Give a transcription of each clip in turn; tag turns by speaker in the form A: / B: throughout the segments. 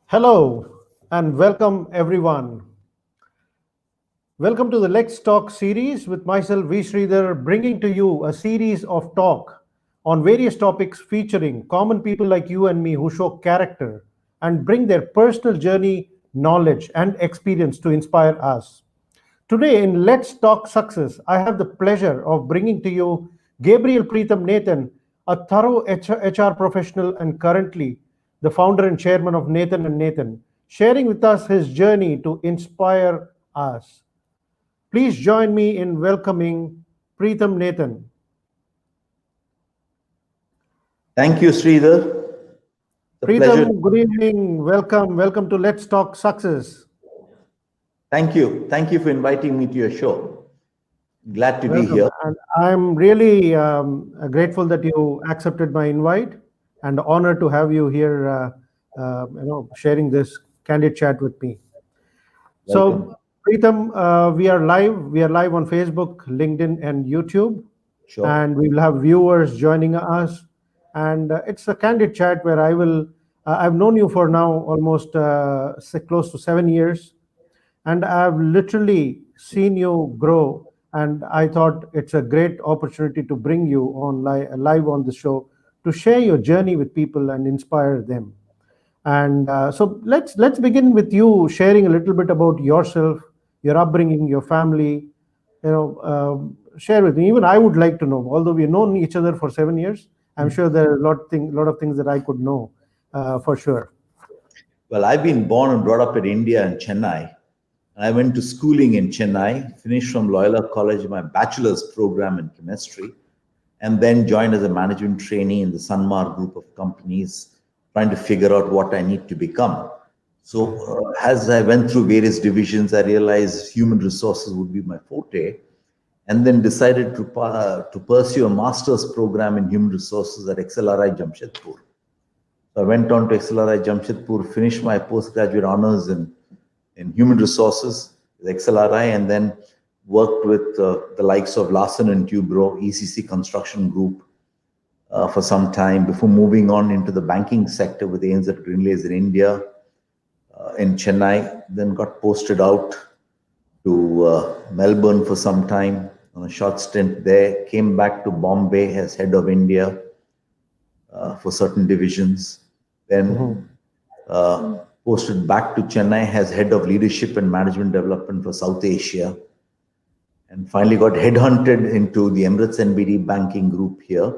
A: Hello and welcome everyone. Welcome to the Let's Talk series with myself, V. Sridhar, bringing to you a series of talk on various topics featuring common people like you and me who show character and bring their personal journey, knowledge, and experience to inspire us. Today in Let's Talk Success, I have the pleasure of bringing to you Gabriel Preetham Nathan, a thorough HR professional and currently the founder and chairman of Nathan and Nathan, sharing with us his journey to inspire us. Please join me in welcoming Preetham Nathan.
B: Thank you, Sridhar.
A: Preetham, good evening. Welcome to Let's Talk Success.
B: Thank you. Thank you for inviting me to your show. Glad to be here.
A: And I'm really grateful that you accepted my invite and honored to have you here, sharing this candid chat with me.
B: Welcome.
A: So, Preetham, we are live. We are live on Facebook, LinkedIn, and YouTube.
B: Sure.
A: And we will have viewers joining us. And it's a candid chat where I've known you for now almost close to 7 years. And I've literally seen you grow. And I thought it's a great opportunity to bring you on live on the show to share your journey with people and inspire them. And so let's begin with you sharing a little bit about yourself, your upbringing, your family. Share with me. Even I would like to know. Although we've known each other for 7 years, I'm sure there are a lot of things that I could know for sure.
B: Well, I've been born and brought up in India and Chennai. I went to schooling in Chennai, finished from Loyola College my bachelor's program in chemistry, and then joined as a management trainee in the Sanmar group of companies, trying to figure out what I need to become. So as I went through various divisions, I realized human resources would be my forte, and then decided to pursue a master's program in human resources at XLRI Jamshedpur. So I went on to XLRI Jamshedpur, finished my postgraduate honors in human resources with XLRI, and then worked with the likes of Larsen and Toubro, ECC Construction Group for some time before moving on into the banking sector with ANZ Greenlays in India, in Chennai, then got posted out to Melbourne for some time on a short stint there, came back to Bombay as head of India for certain divisions, then posted back to Chennai as head of leadership and management development for South Asia, and finally got headhunted into the Emirates NBD banking group here.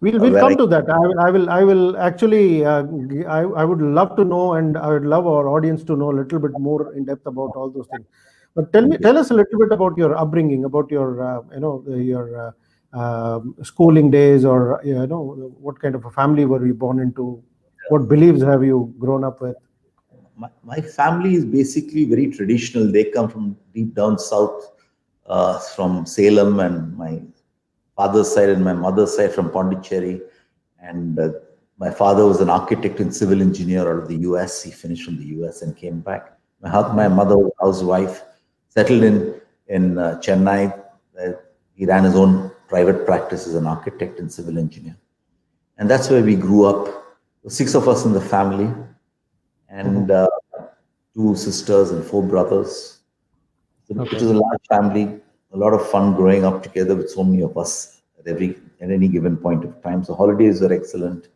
A: We'll come to that. I will actually. I would love to know, and I would love our audience to know a little bit more in depth about all those things. But tell us a little bit about your upbringing, about your schooling days, or what kind of a family were you born into? What beliefs have you grown up with?
B: My family is basically very traditional. They come from deep down south, from Salem, and my father's side and my mother's side from Pondicherry. And my father was an architect and civil engineer out of the US. He finished from the US and came back. My mother was a housewife, settled in Chennai. He ran his own private practice as an architect and civil engineer. And that's where we grew up. 6 of us in the family, and 2 sisters and 4 brothers. So it was a large family, a lot of fun growing up together with so many of us at any given point of time. So holidays were excellent.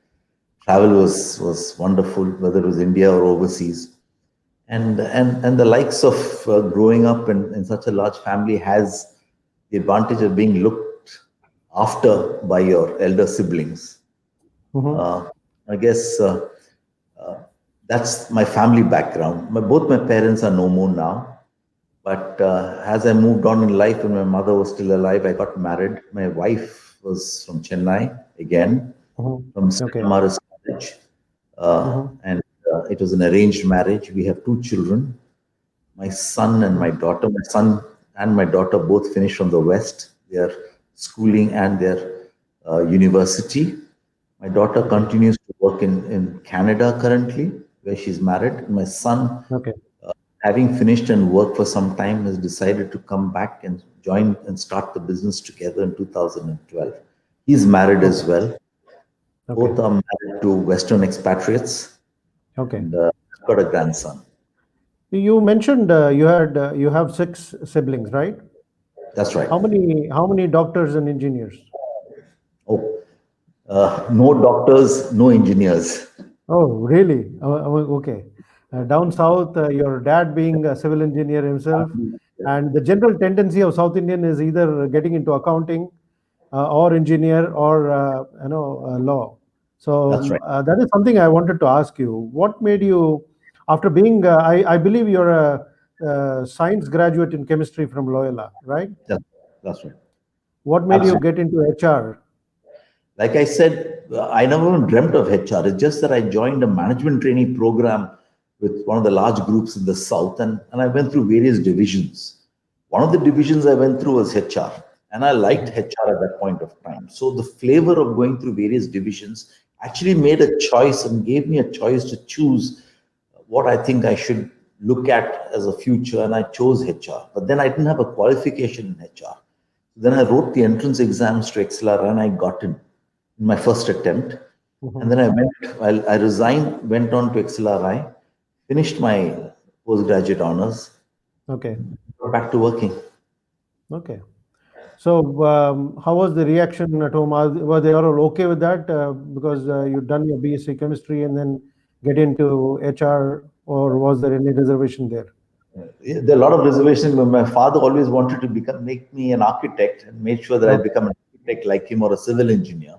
B: Travel was wonderful, whether it was India or overseas. And the likes of growing up in such a large family has the advantage of being looked after by your elder siblings. I guess that's my family background. Both my parents are no more now. But as I moved on in life, when my mother was still alive, I got married. My wife was from Chennai again, from St. Maris College. And it was an arranged marriage. We have 2 children, my son and my daughter. My son and my daughter both finished from the West, their schooling and their university. My daughter continues to work in Canada currently, where she's married. My son having finished and worked for some time, has decided to come back and join and start the business together in 2012. He's married as
A: Okay.
B: well.
A: Okay.
B: Both are married to Western expatriates,
A: Okay.
B: and got a grandson.
A: You mentioned you have six siblings, right?
B: That's right.
A: How many doctors and engineers?
B: Oh, no doctors, no engineers.
A: Oh, really? Okay. Down south, your dad being a civil engineer himself, and the general tendency of South Indian is either getting into accounting or engineer or law. So
B: That's right.
A: that is something I wanted to ask you. What made you, after being, I believe you're a, science graduate in chemistry from Loyola, right?
B: That's, that's right.
A: What made you
B: Absolutely.
A: get into HR?
B: Like I said, I never even dreamt of HR. It's just that I joined a management training program with one of the large groups in the South, and I went through various divisions. One of the divisions I went through was HR, and I liked
A: Mhm.
B: HR at that point of time. So the flavor of going through various divisions actually made a choice and gave me a choice to choose what I think I should look at as a future, and I chose HR. But then I didn't have a qualification in HR. Then I wrote the entrance exams to XLR and I got in my first attempt. And
A: Mhm.
B: then I resigned, went on to XLRI, finished my postgraduate honors,
A: Okay.
B: got back to working.
A: Okay. So, how was the reaction at home? Were they all okay with that? Because you'd done your BSc chemistry and then get into HR, or was there any reservation there?
B: Yeah, there are a lot of reservations, but my father always wanted to make me an architect and made sure that I
A: Okay.
B: become an architect like him or a civil engineer.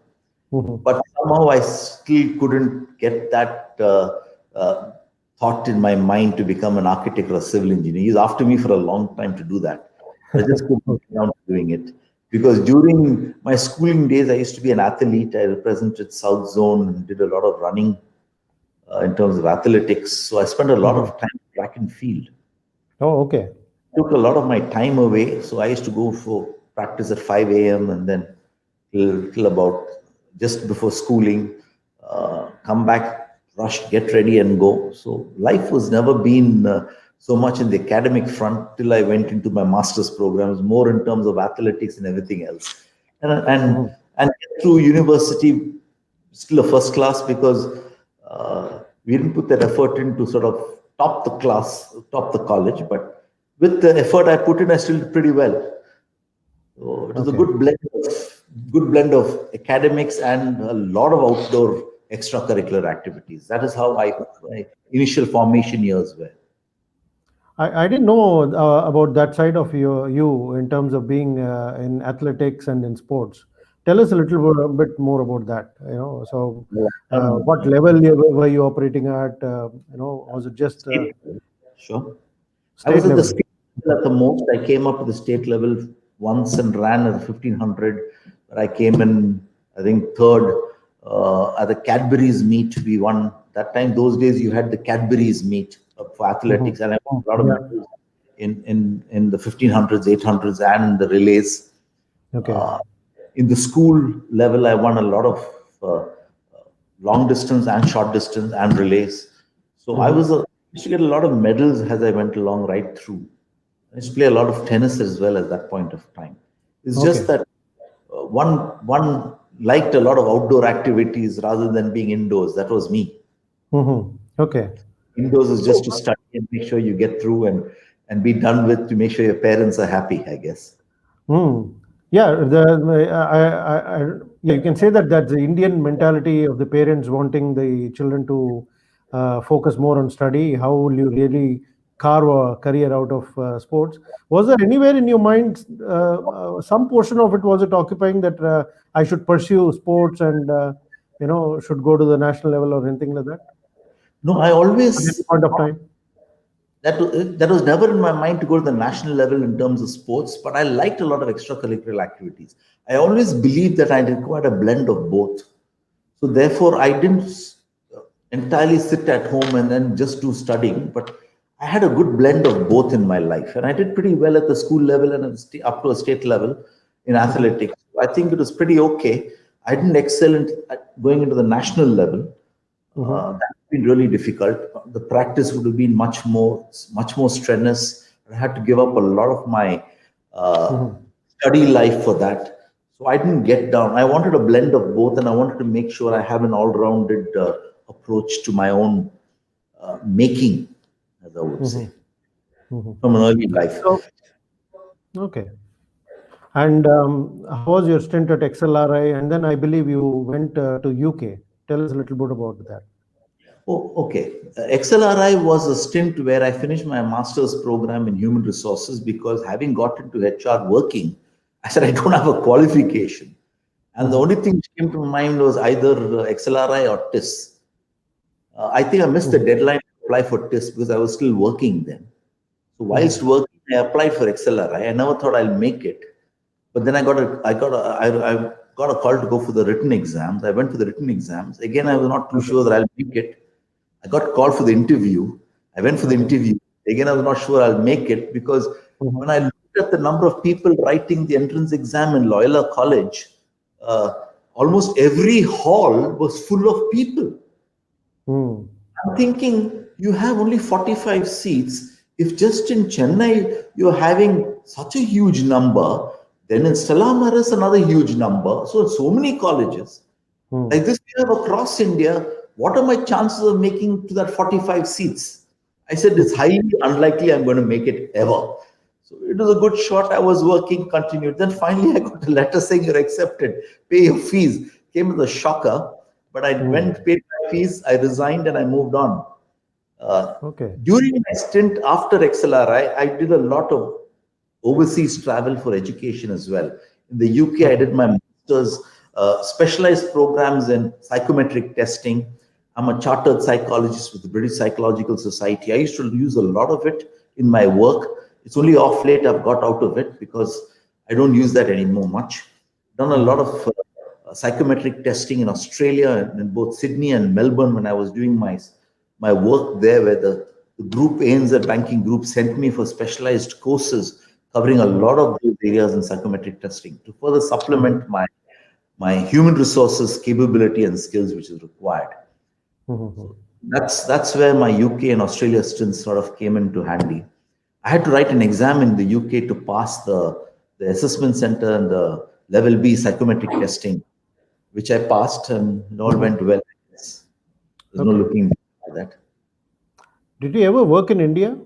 A: Mhm.
B: But somehow I still couldn't get that uh, thought in my mind to become an architect or a civil engineer. He's after me for a long time to do that. I just couldn't get
A: Okay.
B: down to doing it. Because during my schooling days, I used to be an athlete. I represented South Zone and did a lot of running in terms of athletics. So I spent a lot
A: Mhm.
B: of time track and field.
A: Oh, okay.
B: Took a lot of my time away. So I used to go for practice at 5 a.m. and then till about just before schooling, come back, rush, get ready, and go. So life was never been so much in the academic front till I went into my master's programs, more in terms of athletics and everything else. And and
A: Mhm.
B: and through university, still a first class because we didn't put that effort in to sort of top the class, top the college, but with the effort I put in, I still did pretty well. So it was a
A: Okay.
B: good blend of academics and a lot of outdoor extracurricular activities. That is how my initial formation years were.
A: I didn't know about that side of you in terms of being in athletics and in sports. Tell us a bit more about that. So
B: Well, I've done,
A: what level were you operating at? Was it just
B: state level, sure. I was
A: state
B: at the
A: level?
B: state level at the most. I came up to the state level once and ran at the 1500. But I came in, I think, third at the Cadbury's meet. We won that time. Those days, you had the Cadbury's meet for
A: Hmm.
B: athletics, and I won a lot of
A: Yeah.
B: medals in the 1500s, 800s, and in the relays.
A: Okay.
B: Uh, in the school level, I won a lot of long distance and short distance and relays. So
A: Hmm.
B: used to get a lot of medals as I went along right through. I used to play a lot of tennis as well at that point of time. It's just
A: Okay.
B: that one liked a lot of outdoor activities rather than being indoors. That was me.
A: Okay.
B: Indoors is just
A: So,
B: to study and make sure you get through and be done with to make sure your parents are happy, I guess.
A: mm, yeah, yeah, you can say that that's the Indian mentality of the parents wanting the children to focus more on study. How will you really carve a career out of sports? Was there anywhere in your mind some portion of it was it occupying that I should pursue sports and should go to the national level or anything like that
B: No, I
A: at any
B: always
A: point of time?
B: that was never in my mind to go to the national level in terms of sports, but I liked a lot of extracurricular activities. I always believed that I required a blend of both. So therefore, I didn't entirely sit at home and then just do studying, but I had a good blend of both in my life, and I did pretty well at the school level and up to a state level in
A: Hmm.
B: athletics. I think it was pretty okay. I didn't excel in going into the national level.
A: Hmm.
B: been really difficult. The practice would have been much more strenuous. I had to give up a lot of my uh, study life for that. So I didn't get down. I wanted a blend of both, and I wanted to make sure I have an all-rounded approach to my own making, as I would say, from an early life.
A: So, okay. And how was your stint at XLRI? And then I believe you went to UK. Tell us a little bit about that.
B: Oh, okay. XLRI was a stint where I finished my master's program in human resources because having got into HR working, I said I don't have a qualification. And the only thing which came to my mind was either XLRI or TIS. I think I missed the deadline to apply for TIS because I was still working then. So whilst working, I applied for XLRI. I never thought I'll make it. But then I got a call to go for the written exams. I went for the written exams. Again, I was not too sure that I'll make it. I got called for the interview. I went for the interview. Again, I was not sure I'll make it because when I looked at the number of people writing the entrance exam in Loyola College, almost every hall was full of people. I'm thinking, you have only 45 seats. If just in Chennai you're having such a huge number, then in Stella Maris another huge number. So many colleges. Like this we have across India. What are my chances of making to that 45 seats? I said, it's highly unlikely I'm going to make it ever. So it was a good shot. I was working, continued. Then finally I got a letter saying you're accepted. Pay your fees. Came as a shocker. But I went, paid my fees, I resigned and I moved on. During my stint after XLRI, I did a lot of overseas travel for education as well. In the UK, I did my master's, specialized programs in psychometric testing. I'm a chartered psychologist with the British Psychological Society. I used to use a lot of it in my work. It's only off late I've got out of it because I don't use that anymore much. Done a lot of psychometric testing in Australia, in both Sydney and Melbourne when I was doing my work there, where the group ANZ banking group sent me for specialized courses covering a lot of those areas in psychometric testing to further supplement my human resources capability and skills which is required. That's where my UK and Australia stints sort of came into handy. I had to write an exam in the UK to pass the assessment center and the level B psychometric testing, which I passed and it all went well. There's no looking back at that.
A: Did you ever work in India?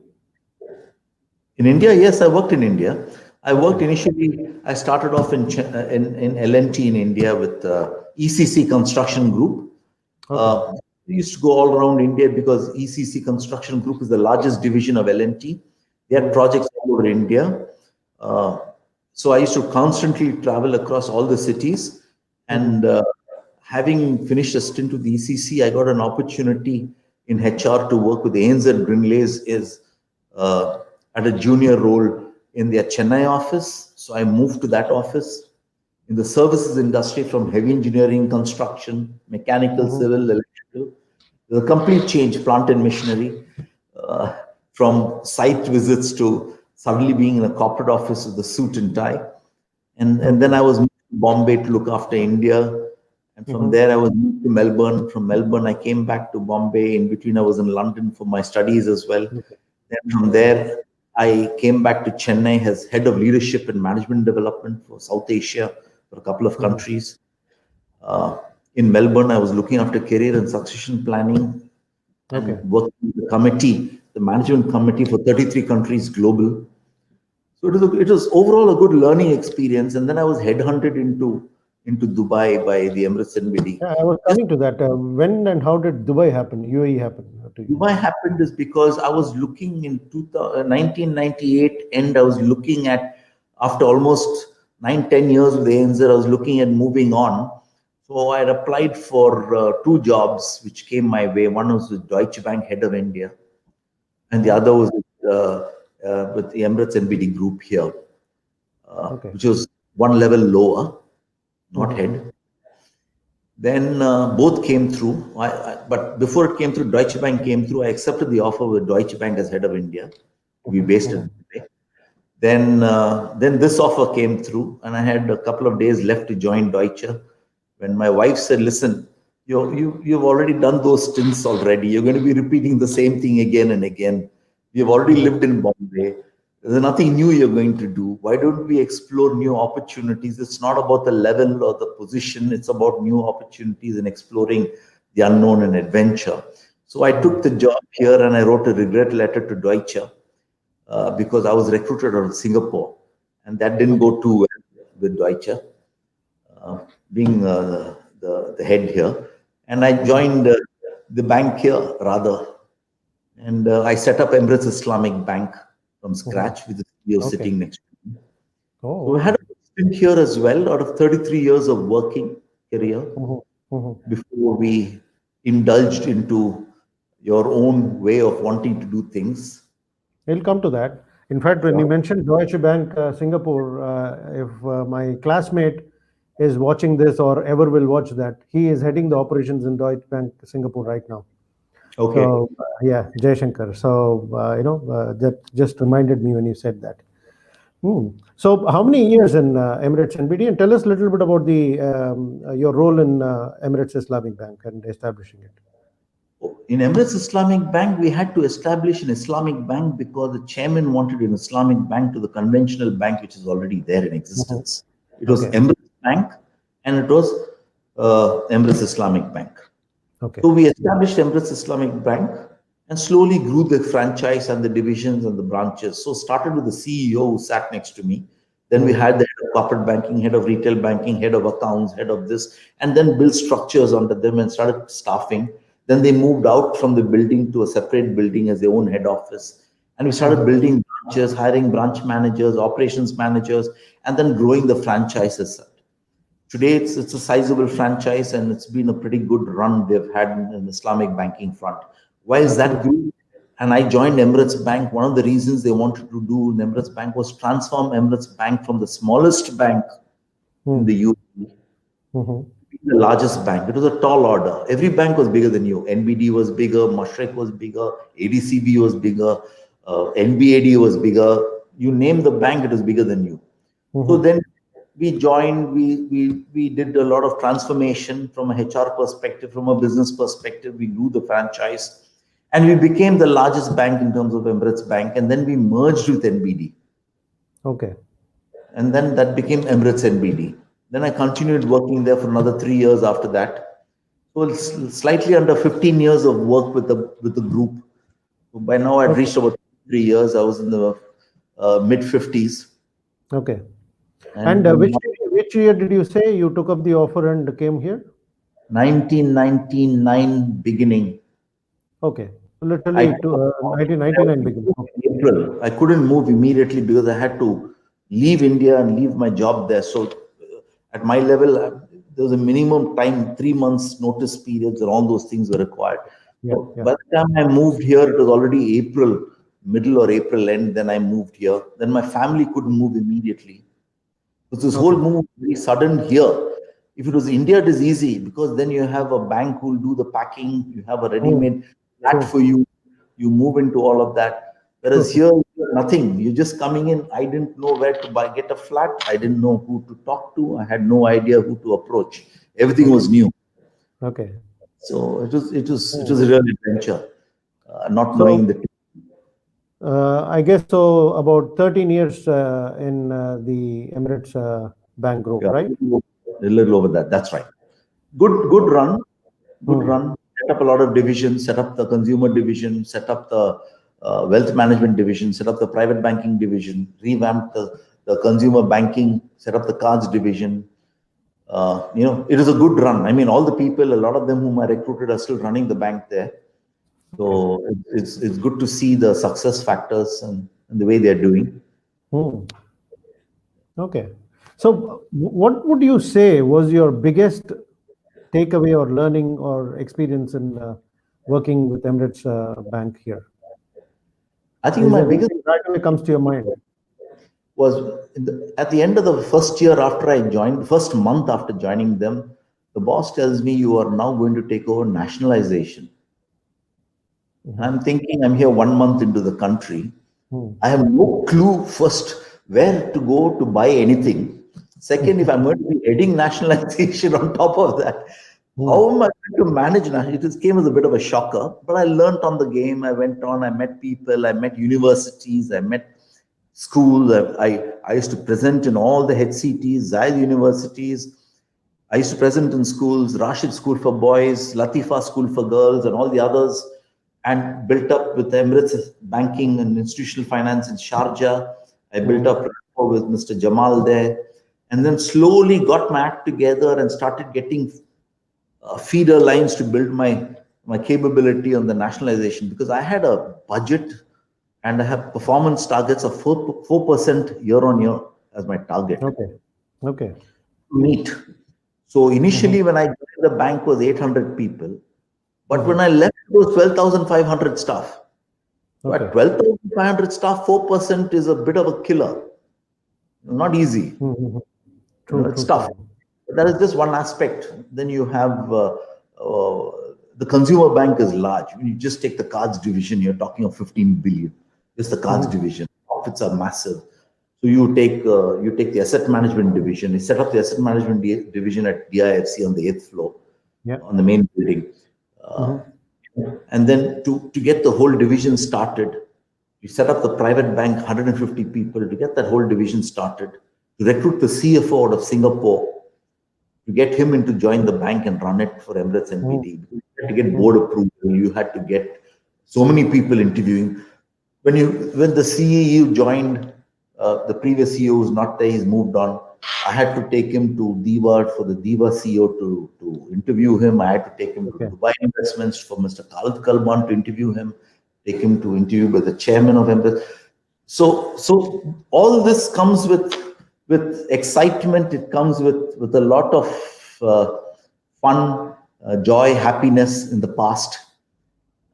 B: In India, yes, I worked in India. I worked initially, I started off in L&T in India with ECC Construction Group. We used to go all around India because ECC Construction Group is the largest division of L&T. They had projects all over India. So I used to constantly travel across all the cities. And having finished a stint with the ECC, I got an opportunity in HR to work with ANZ Grinleys at a junior role in their Chennai office. So I moved to that office in the services industry from heavy engineering, construction, mechanical, civil, electrical. The complete change, plant and machinery, from site visits to suddenly being in a corporate office with a suit and tie. And then I was moved to Bombay to look after India. And from there, I was moved to Melbourne. From Melbourne, I came back to Bombay. In between, I was in London for my studies as well. Then from there, I came back to Chennai as head of leadership and management development for South Asia for a couple of countries. In Melbourne, I was looking after career and succession planning and working with the committee, the management committee for 33 countries global. So it was overall a good learning experience. And then I was headhunted into Dubai by the Emirates NBD.
A: Yeah, I was coming to that. When and how did Dubai happen, UAE happen?
B: Dubai happened is because I was looking in 1998 and I was looking at, after almost 9-10 years with ANZ, I was looking at moving on. So I had applied for 2 jobs which came my way. One was with Deutsche Bank, head of India, and the other was with the Emirates NBD group here, which was one level lower, not head. Then both came through, but before it came through, Deutsche Bank came through. I accepted the offer with Deutsche Bank as head of India, to be based in Dubai. Then this offer came through, and I had a couple of days left to join Deutsche. When my wife said, "Listen, You've already done those stints already. You're going to be repeating the same thing again and again. You've already lived in Bombay. There's nothing new you're going to do. Why don't we explore new opportunities? It's not about the level or the position. It's about new opportunities and exploring the unknown and adventure. So I took the job here and I wrote a regret letter to Deutsche because I was recruited out of Singapore, and that didn't go too well with Deutsche, being the head here. And I joined the bank here rather. And I set up Emirates Islamic Bank from scratch with the CEO sitting next to me. So we had a stint here as well out of 33 years of working career before we indulged into your own way of wanting to do things.
A: We'll come to that. In fact, when you mentioned Deutsche Bank Singapore, if my classmate is watching this or ever will watch that, he is heading the operations in Deutsche Bank Singapore right now.
B: Okay.
A: So, yeah, Jay Shankar. So, that just reminded me when you said that. So, how many years in Emirates NBD? And tell us a little bit about your role in Emirates Islamic Bank and establishing it.
B: In Emirates Islamic Bank, we had to establish an Islamic bank because the chairman wanted an Islamic bank to the conventional bank, which is already there in existence. It was Emirates Bank and it was Emirates Islamic Bank.
A: Okay.
B: So we established Emirates Islamic Bank and slowly grew the franchise and the divisions and the branches. So started with the CEO who sat next to me. Then we had the head of corporate banking, head of retail banking, head of accounts, head of this, and then built structures under them and started staffing. Then they moved out from the building to a separate building as their own head office. And we started building branches, hiring branch managers, operations managers, and then growing the franchises. Today, it's a sizable franchise and it's been a pretty good run they've had in the Islamic banking front. Why is that good? And I joined Emirates Bank. One of the reasons they wanted to do in Emirates Bank was transform Emirates Bank from the smallest bank in the UAE the largest bank. It was a tall order. Every bank was bigger than you. NBD was bigger, Mashreq was bigger, ADCB was bigger, NBAD was bigger. You name the bank, it was bigger than you. So then we joined, we did a lot of transformation from a HR perspective, from a business perspective. We grew the franchise and we became the largest bank in terms of Emirates Bank. And then we merged with NBD.
A: Okay.
B: And then that became Emirates NBD. Then I continued working there for another 3 years after that. So it's slightly under 15 years of work with the group. So by now I'd reached about 3 years. I was in the mid-50s.
A: Okay. And which year did you say you took up the offer and came here?
B: 1999 beginning.
A: Okay. Literally 1999 beginning.
B: April. I couldn't move immediately because I had to leave India and leave my job there. So at my level, there was a minimum time, 3 months notice periods, and all those things were required. By the time I moved here, it was already April, middle or April end. Then I moved here. Then my family couldn't move immediately. So this whole move was very sudden here. If it was India, it is easy because then you have a bank who will do the packing. You have a ready-made flat for you. You move into all of that. Whereas here, nothing. You're just coming in. I didn't know where to get a flat. I didn't know who to talk to. I had no idea who to approach. Everything was new.
A: Okay.
B: So it was a real adventure, not knowing the.
A: I guess so. About 13 years in the Emirates Bank Group, right?
B: A little over that. That's right. Good run. Good run. Set up a lot of divisions. Set up the consumer division. Set up the wealth management division, set up the private banking division, revamped the consumer banking, set up the cards division. It is a good run. I mean, all the people, a lot of them whom I recruited are still running the bank there. So it's good to see the success factors and the way they're doing.
A: Okay. So what would you say was your biggest takeaway or learning or experience in working with Emirates Bank here?
B: I think my biggest
A: right away comes to your mind
B: was at the end of the first year after I joined, first month after joining them, the boss tells me you are now going to take over nationalization. I'm thinking I'm here 1 month into the country. I have no clue first where to go to buy anything. Second, if I'm going to be heading nationalization on top of that, How
A: Hmm.
B: am I going to manage now? It came as a bit of a shocker, but I learned on the game. I went on, I met people, I met universities, I met schools. I used to present in all the HCTs, Zayed universities. I used to present in schools, Rashid School for Boys, Latifa School for Girls, and all the others, and built up with Emirates Banking and Institutional Finance in Sharjah. I built
A: Hmm.
B: up rapport with Mr. Jamal there, and then slowly got my act together and started getting feeder lines to build my capability on the nationalization, because I had a budget and I have performance targets of 4% year on year as my target
A: Okay. Okay.
B: to meet. So
A: Hmm.
B: initially, when I joined the bank was 800 people, but when
A: Hmm.
B: I left, it was 12,500 staff. So at
A: Okay.
B: 12,500 staff, 4% is a bit of a killer. Not easy.
A: Hmm. True.
B: It's
A: True.
B: tough.
A: True.
B: That is just one aspect. Then you have the consumer bank is large. When you just take the cards division, you're talking of 15 billion. Just the cards
A: Hmm.
B: division. Profits are massive. So you take the asset management division. You set up the asset management division at DIFC on the 8th floor,
A: Yeah.
B: on the main building. Uh,
A: Hmm.
B: and then to get the whole division started, you set up the private bank, 150 people, to get that whole division started, to recruit the CFO out of Singapore, to get him in to join the bank and run it for Emirates
A: Hmm.
B: NBD. You had to get board
A: Hmm.
B: approval. You had to get so many people interviewing. When the CEO joined, the previous CEO was not there. He's moved on. I had to take him to Diva for the Diva CEO to interview him. I had to take him to
A: Okay.
B: Dubai Investments for Mr. Khalid Kalman to interview him. Take him to interview by the chairman of Emirates. So all this comes with excitement. It comes with a lot of uh, fun, joy, happiness in the past.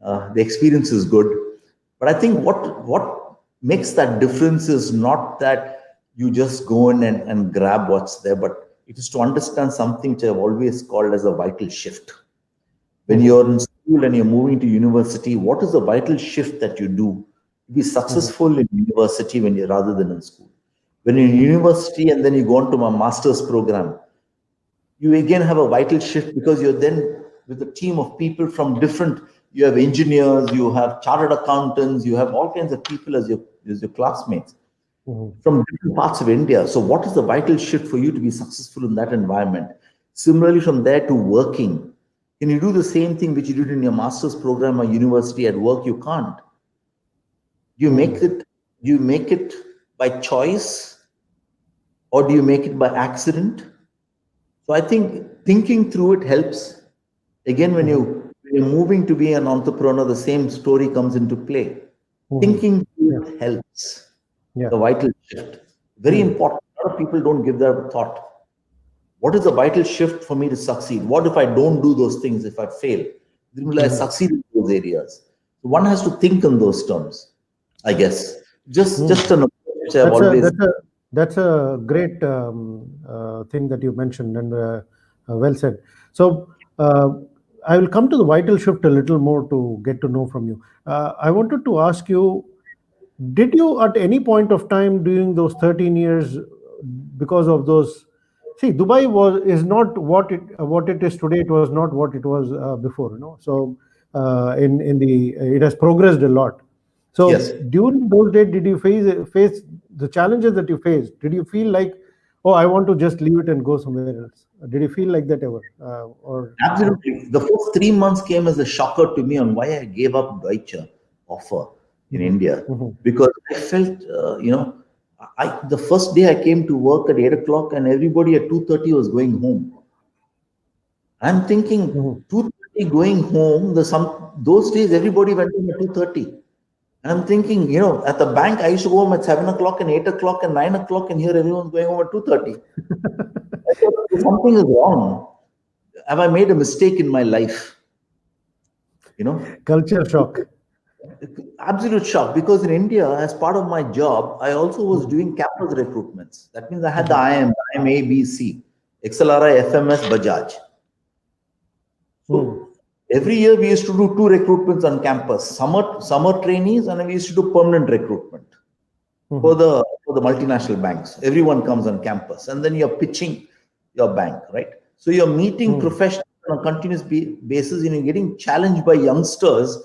B: The experience is good, but I think what makes that difference is not that you just go in and grab what's there, but it is to understand something which I've always called as a vital shift. When
A: Hmm.
B: you're in school and you're moving to university, what is the vital shift that you do to be
A: Hmm.
B: successful in university when you're rather than in school? When you're in
A: Hmm.
B: university and then you go on to my master's program, you again have a vital shift, because you're then with a team of people from different, you have engineers, you have chartered accountants, you have all kinds of people as your classmates
A: Hmm.
B: from different parts of India. So what is the vital shift for you to be successful in that environment? Similarly, from there to working, can you do the same thing which you did in your master's program or university? At work you can't. You make
A: Hmm.
B: it you make it by choice, or do you make it by accident? So I think thinking through it helps. Again,
A: Hmm.
B: when you're moving to be an entrepreneur, the same story comes into play.
A: Hmm.
B: Thinking
A: Yeah.
B: through it helps.
A: Yeah.
B: The vital shift. Very
A: Hmm.
B: important. A lot of people don't give that a thought. What is the vital shift for me to succeed? What if I don't do those things, if I fail? Then will I
A: Hmm.
B: succeed in those areas? So one has to think in those terms, I guess.
A: Hmm.
B: Just an approach which I've
A: That's a
B: always.
A: that's a that's a great thing that you mentioned, and well said. So I will come to the vital shift a little more to get to know from you. I wanted to ask you: did you, at any point of time during those 13 years, because of those? See, Dubai was is not what it is today. It was not what it was before. So in the it has progressed a lot.
B: Yes.
A: So during those days, did you face the challenges that you faced? Did you feel like, oh, I want to just leave it and go somewhere else? Did you feel like that ever, or
B: Absolutely. The first 3 months came as a shocker to me on why I gave up Deutsche offer in
A: Mhm,
B: India,
A: mhm,
B: because I felt, the first day I came to work at 8 o'clock and everybody at 2:30 was going home. I'm thinking
A: mhm,
B: 2:30 going home. Those days everybody went home at 2:30. And I'm thinking, at the bank I used to go home at 7 o'clock and 8 o'clock and 9 o'clock, and here everyone's going home at 2:30. I thought something is wrong. Have I made a mistake in my life? You know,
A: culture shock?
B: Absolute shock, because in India, as part of my job, I also was
A: Mhm,
B: doing campus recruitments. That means I had the
A: mhm,
B: IM A, B, C, XLRI, FMS, Bajaj.
A: mhm,
B: So every year we used to do two recruitments on campus, summer trainees, and we used to do permanent recruitment for
A: mhm,
B: the multinational banks. Everyone comes on campus, and then you're pitching your bank, right? So you're meeting
A: mhm,
B: professionals on a continuous basis, and you're getting challenged by youngsters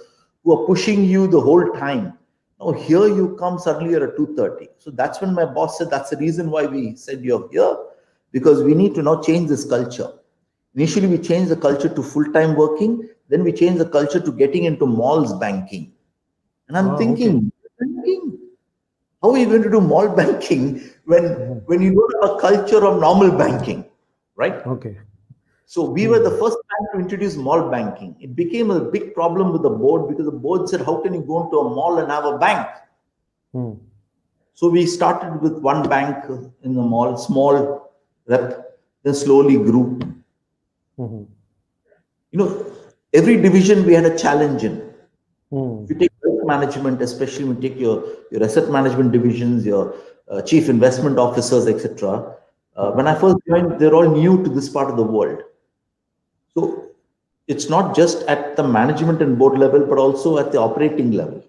B: who are pushing you the whole time. Now here you come suddenly you're at 2:30. So that's when my boss said, that's the reason why we said you're here, because we need to now change this culture. Initially, we changed the culture to full-time working. Then we changed the culture to getting into malls banking. And I'm
A: Okay.
B: thinking, banking? How are you going to do mall banking when you don't have a culture of normal banking, right?
A: Okay.
B: So we were the first bank to introduce mall banking. It became a big problem with the board because the board said, how can you go into a mall and have a bank?
A: Hmm.
B: So we started with one bank in the mall, small rep, then slowly grew.
A: Mhm.
B: You know, every division we had a challenge in.
A: Hmm.
B: If you take wealth management, especially when you take your asset management divisions, your chief investment officers, etc. When I first joined, they're all new to this part of the world. So it's not just at the management and board level, but also at the operating level.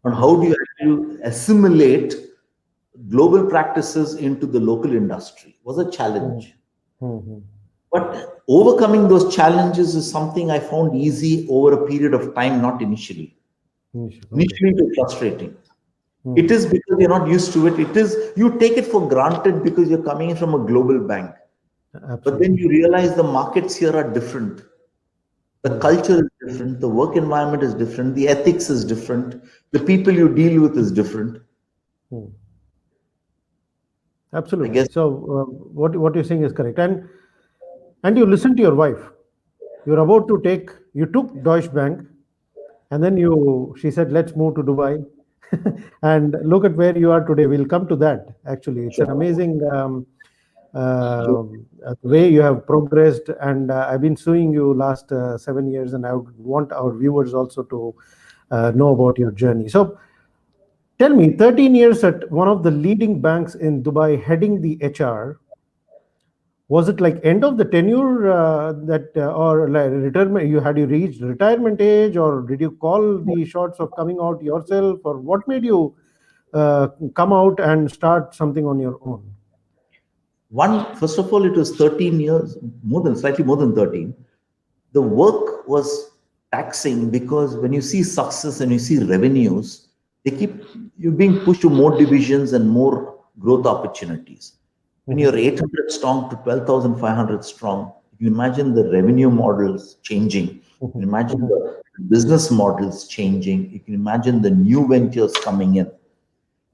B: And
A: Mhm.
B: how do you actually assimilate global practices into the local industry was a
A: Hmm.
B: challenge.
A: Hmm.
B: But overcoming those challenges is something I found easy over a period of time, not initially.
A: Okay.
B: Initially, it was frustrating. It
A: Hmm.
B: is because you're not used to it. It is, you take it for granted because you're coming in from a global bank. But then
A: Absolutely.
B: you realize the markets here are different. The
A: Hmm.
B: culture is different. The work environment is different. The ethics is different. The people you deal with is different.
A: Hmm.
B: I
A: Absolutely.
B: guess
A: So what you're saying is correct, and you listen to your wife. You're about to take. You took Deutsche Bank, and then she said, let's move to Dubai. And look at where you are today. We'll come to that. Actually, it's an
B: sure.
A: amazing way you have progressed. And I've been suing you last 7 years, and I would want our viewers also to know about your journey. So tell me, 13 years at one of the leading banks in Dubai, heading the HR. Was it like end of the tenure that or like retirement? You reached retirement age, or did you call the shots of coming out yourself, or what made you come out and start something on your own?
B: One, first of all, it was 13 years, slightly more than 13. The work was taxing because when you see success and you see revenues, they keep you being pushed to more divisions and more growth opportunities. When you're
A: Mhm,
B: 800 strong to 12,500 strong, you imagine the revenue models changing. You can
A: mhm,
B: imagine
A: mhm,
B: the business models changing. You can imagine the new ventures coming in.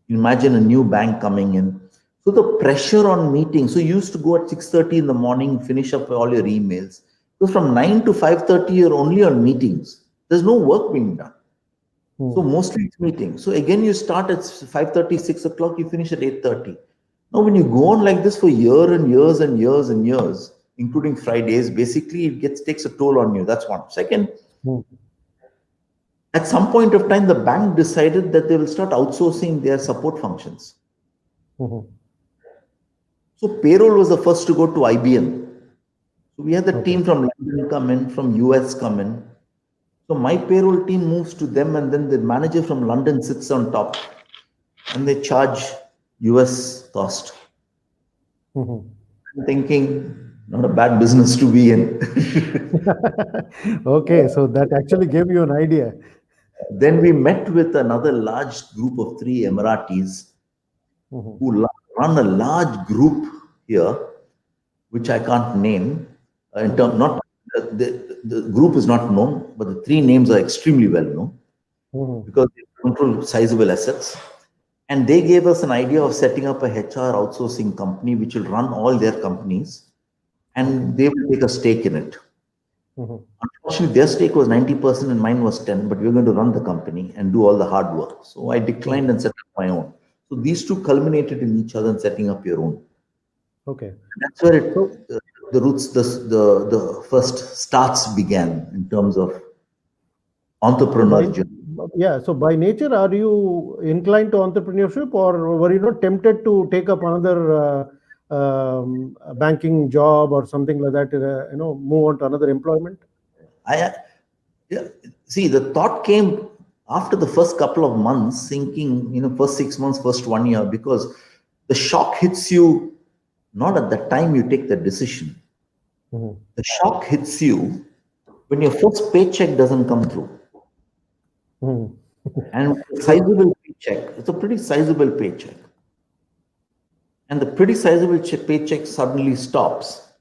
B: Imagine a new bank coming in. So the pressure on meetings. So you used to go at 6:30 in the morning, finish up all your emails. So from 9 to 5:30, you're only on meetings. There's no work being done. So
A: mhm.
B: mostly it's meetings. So again, you start at 5:30, 6 o'clock, you finish at 8:30. Now, when you go on like this for years and years and years and years, including Fridays, basically it takes a toll on you. That's one. Second,
A: Mhm,
B: at some point of time, the bank decided that they will start outsourcing their support functions.
A: mhm.
B: So payroll was the first to go to IBM. So we had the
A: Okay.
B: team from London come in, from US come in. So my payroll team moves to them, and then the manager from London sits on top, and they charge US cost.
A: Mhm.
B: I'm thinking, not a bad business to be in.
A: Okay, so that actually gave you an idea.
B: Then we met with another large group of three Emiratis
A: Mhm.
B: who run a large group here, which I can't name. In
A: Mhm.
B: term, not the group is not known, but the three names are extremely well known
A: Mhm.
B: because they control sizable assets. And they gave us an idea of setting up a HR outsourcing company which will run all their companies
A: Okay.
B: and they will take a stake in it.
A: Mhm.
B: Unfortunately, their stake was 90% and mine was 10, but we were going to run the company and do all the hard work. So I declined
A: Mhm.
B: and set up my own. So these two culminated in each other and setting up your own.
A: Okay.
B: That's where
A: So
B: the roots, the first starts began in terms of
A: So
B: entrepreneur
A: by
B: journey.
A: yeah, so by nature, are you inclined to entrepreneurship, or were you not tempted to take up another banking job or something like that? Move on to another employment.
B: I Yeah, see, the thought came after the first couple of months, thinking, first 6 months, first 1 year, because the shock hits you not at the time you take the decision. The shock hits you when your first paycheck doesn't come through. And a sizable paycheck, it's a pretty sizable paycheck. And the pretty sizable paycheck suddenly stops.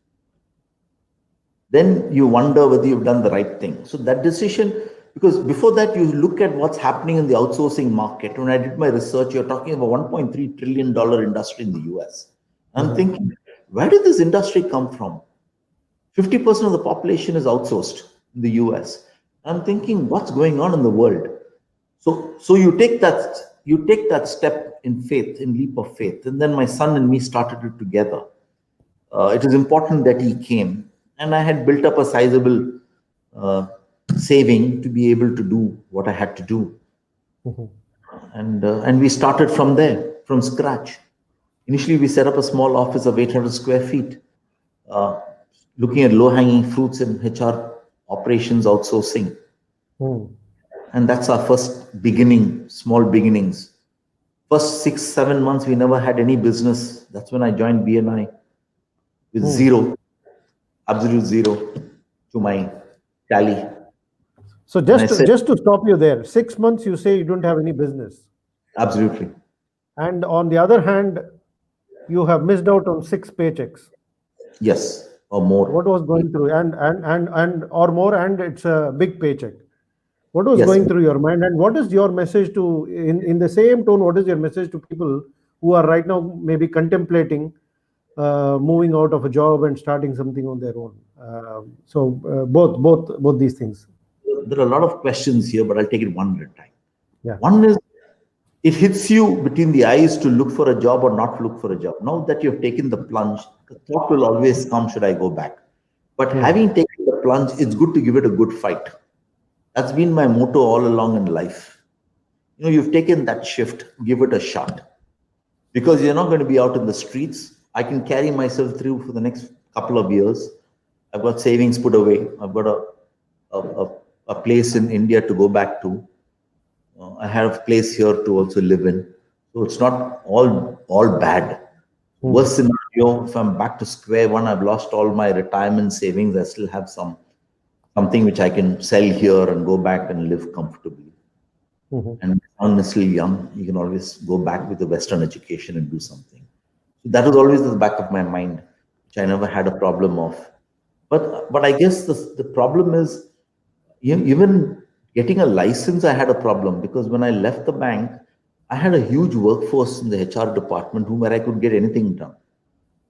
B: Then you wonder whether you've done the right thing. So that decision, because before that, you look at what's happening in the outsourcing market. When I did my research, you're talking about $1.3 trillion industry in the US. I'm thinking, where did this industry come from? 50% of the population is outsourced in the US. I'm thinking, what's going on in the world? So you take that step in faith, in leap of faith. And then my son and me started it together. It is important that he came. And I had built up a sizable saving to be able to do what I had to do. And we started from there, from scratch. Initially, we set up a small office of 800 square feet, looking at low-hanging fruits in HR operations outsourcing. And that's our first beginning, small beginnings. First 6-7 months, we never had any business. That's when I joined BNI with zero, absolute zero to my tally.
A: So just to stop you there, 6 months you say you don't have any business.
B: Absolutely.
A: And on the other hand, you have missed out on 6 paychecks.
B: Yes, or more.
A: What was going through and or more, and it's a big paycheck. What was going through your mind, and what is your message to, in the same tone, what is your message to people who are right now maybe contemplating moving out of a job and starting something on their own? Both these things.
B: There are a lot of questions here, but I'll take it one at a time.
A: Yeah.
B: One is, it hits you between the eyes to look for a job or not look for a job. Now that you've taken the plunge, the thought will always come, should I go back? But having taken the plunge, it's good to give it a good fight. That's been my motto all along in life. You know, you've taken that shift, give it a shot. Because you're not going to be out in the streets. I can carry myself through for the next couple of years. I've got savings put away. I've got a place in India to go back to. I have a place here to also live in. So it's not all bad. Worst scenario, if I'm back to square one, I've lost all my retirement savings. I still have something which I can sell here and go back and live comfortably. And not necessarily young, you can always go back with a Western education and do something. So that was always in the back of my mind, which I never had a problem of. But I guess the problem is, even getting a license, I had a problem, because when I left the bank, I had a huge workforce in the HR department where I could get anything done.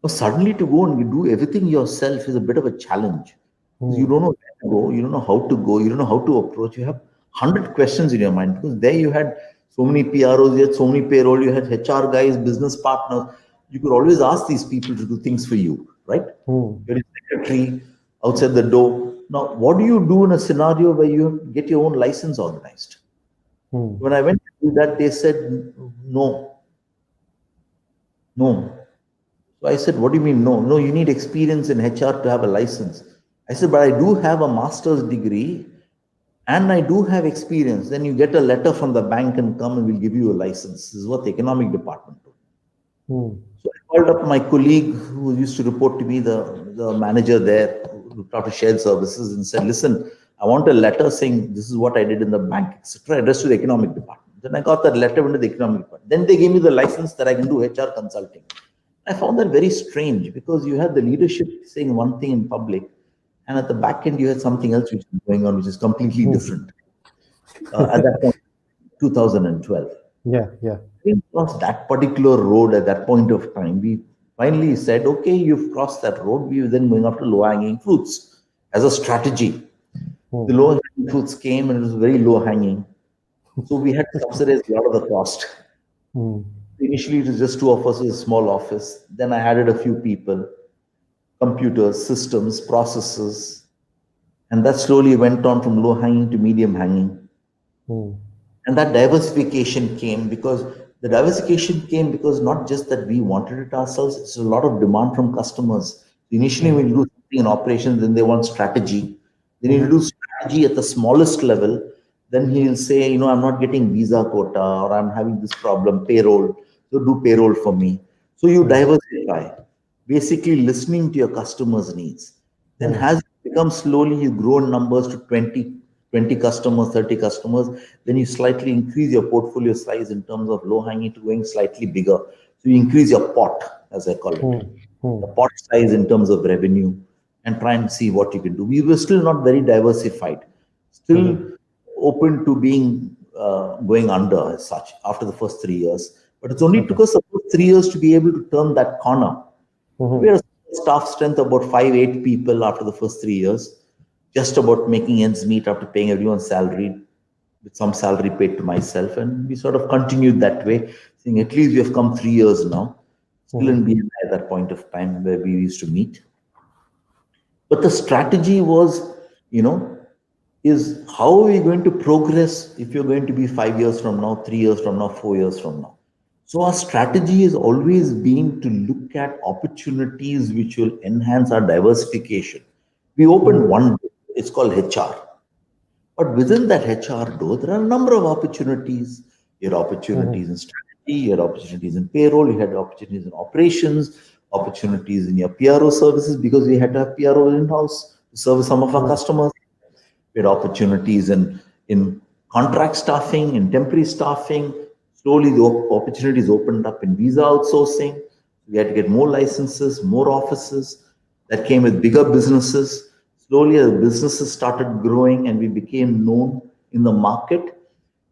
B: But suddenly to go and do everything yourself is a bit of a challenge. You don't know where to go, you don't know how to go, you don't know how to approach. You have 100 questions in your mind, because there you had so many PROs, you had so many payroll, you had HR guys, business partners. You could always ask these people to do things for you, right? You're a secretary outside the door. Now, what do you do in a scenario where you get your own license organized? When I went to do that, they said, no. So I said, what do you mean no? No, you need experience in HR to have a license. I said, but I do have a master's degree and I do have experience. Then you get a letter from the bank and come and we'll give you a license. This is what the economic department told. So I called up my colleague who used to report to me, the manager there, who looked after shared services, and said, listen, I want a letter saying this is what I did in the bank, etc., addressed to the economic department. Then I got that letter into the economic department. Then they gave me the license that I can do HR consulting. I found that very strange, because you had the leadership saying one thing in public, and at the back end you had something else which is going on, which is completely different. At that point, 2012.
A: Yeah.
B: We crossed that particular road at that point of time. We finally said, okay, you've crossed that road. We were then going after low-hanging fruits as a strategy. The low-hanging fruits came, and it was very low-hanging. So we had to subsidize a lot of the cost. Initially, it was just 2 of us in a small office. Then I added a few people, computers, systems, processes. And that slowly went on from low-hanging to medium-hanging. And that diversification came because not just that we wanted it ourselves, it's a lot of demand from customers. Initially, when you do something in operations, then they want strategy. They need to do strategy at the smallest level. Then he'll say, I'm not getting visa quota, or I'm having this problem, payroll. So do payroll for me. So you diversify, basically listening to your customers' needs. Then as it becomes slowly, you grow in numbers to 20 customers, 30 customers, then you slightly increase your portfolio size in terms of low hanging to going slightly bigger. So you increase your pot, as I call it, the pot size in terms of revenue, and try and see what you can do. We were still not very diversified, still open to being going under as such after the first 3 years. But it's only took us about 3 years to be able to turn that corner. We had a staff strength of about 5, 8 people after the first 3 years, just about making ends meet after paying everyone's salary, with some salary paid to myself. And we sort of continued that way, saying at least we have come 3 years now, still in BNI at that point of time where we used to meet. But the strategy was, is how are we going to progress if you're going to be 5 years from now, 3 years from now, 4 years from now? So our strategy has always been to look at opportunities which will enhance our diversification. We opened one door, it's called HR. But within that HR door, there are a number of opportunities. You had opportunities in strategy, you had opportunities in payroll, you had opportunities in operations, opportunities in your PRO services, because we had to have PRO in-house to service some of our customers. We had opportunities in contract staffing, in temporary staffing. Slowly, the opportunities opened up in visa outsourcing. We had to get more licenses, more offices. That came with bigger businesses. Slowly, as businesses started growing and we became known in the market,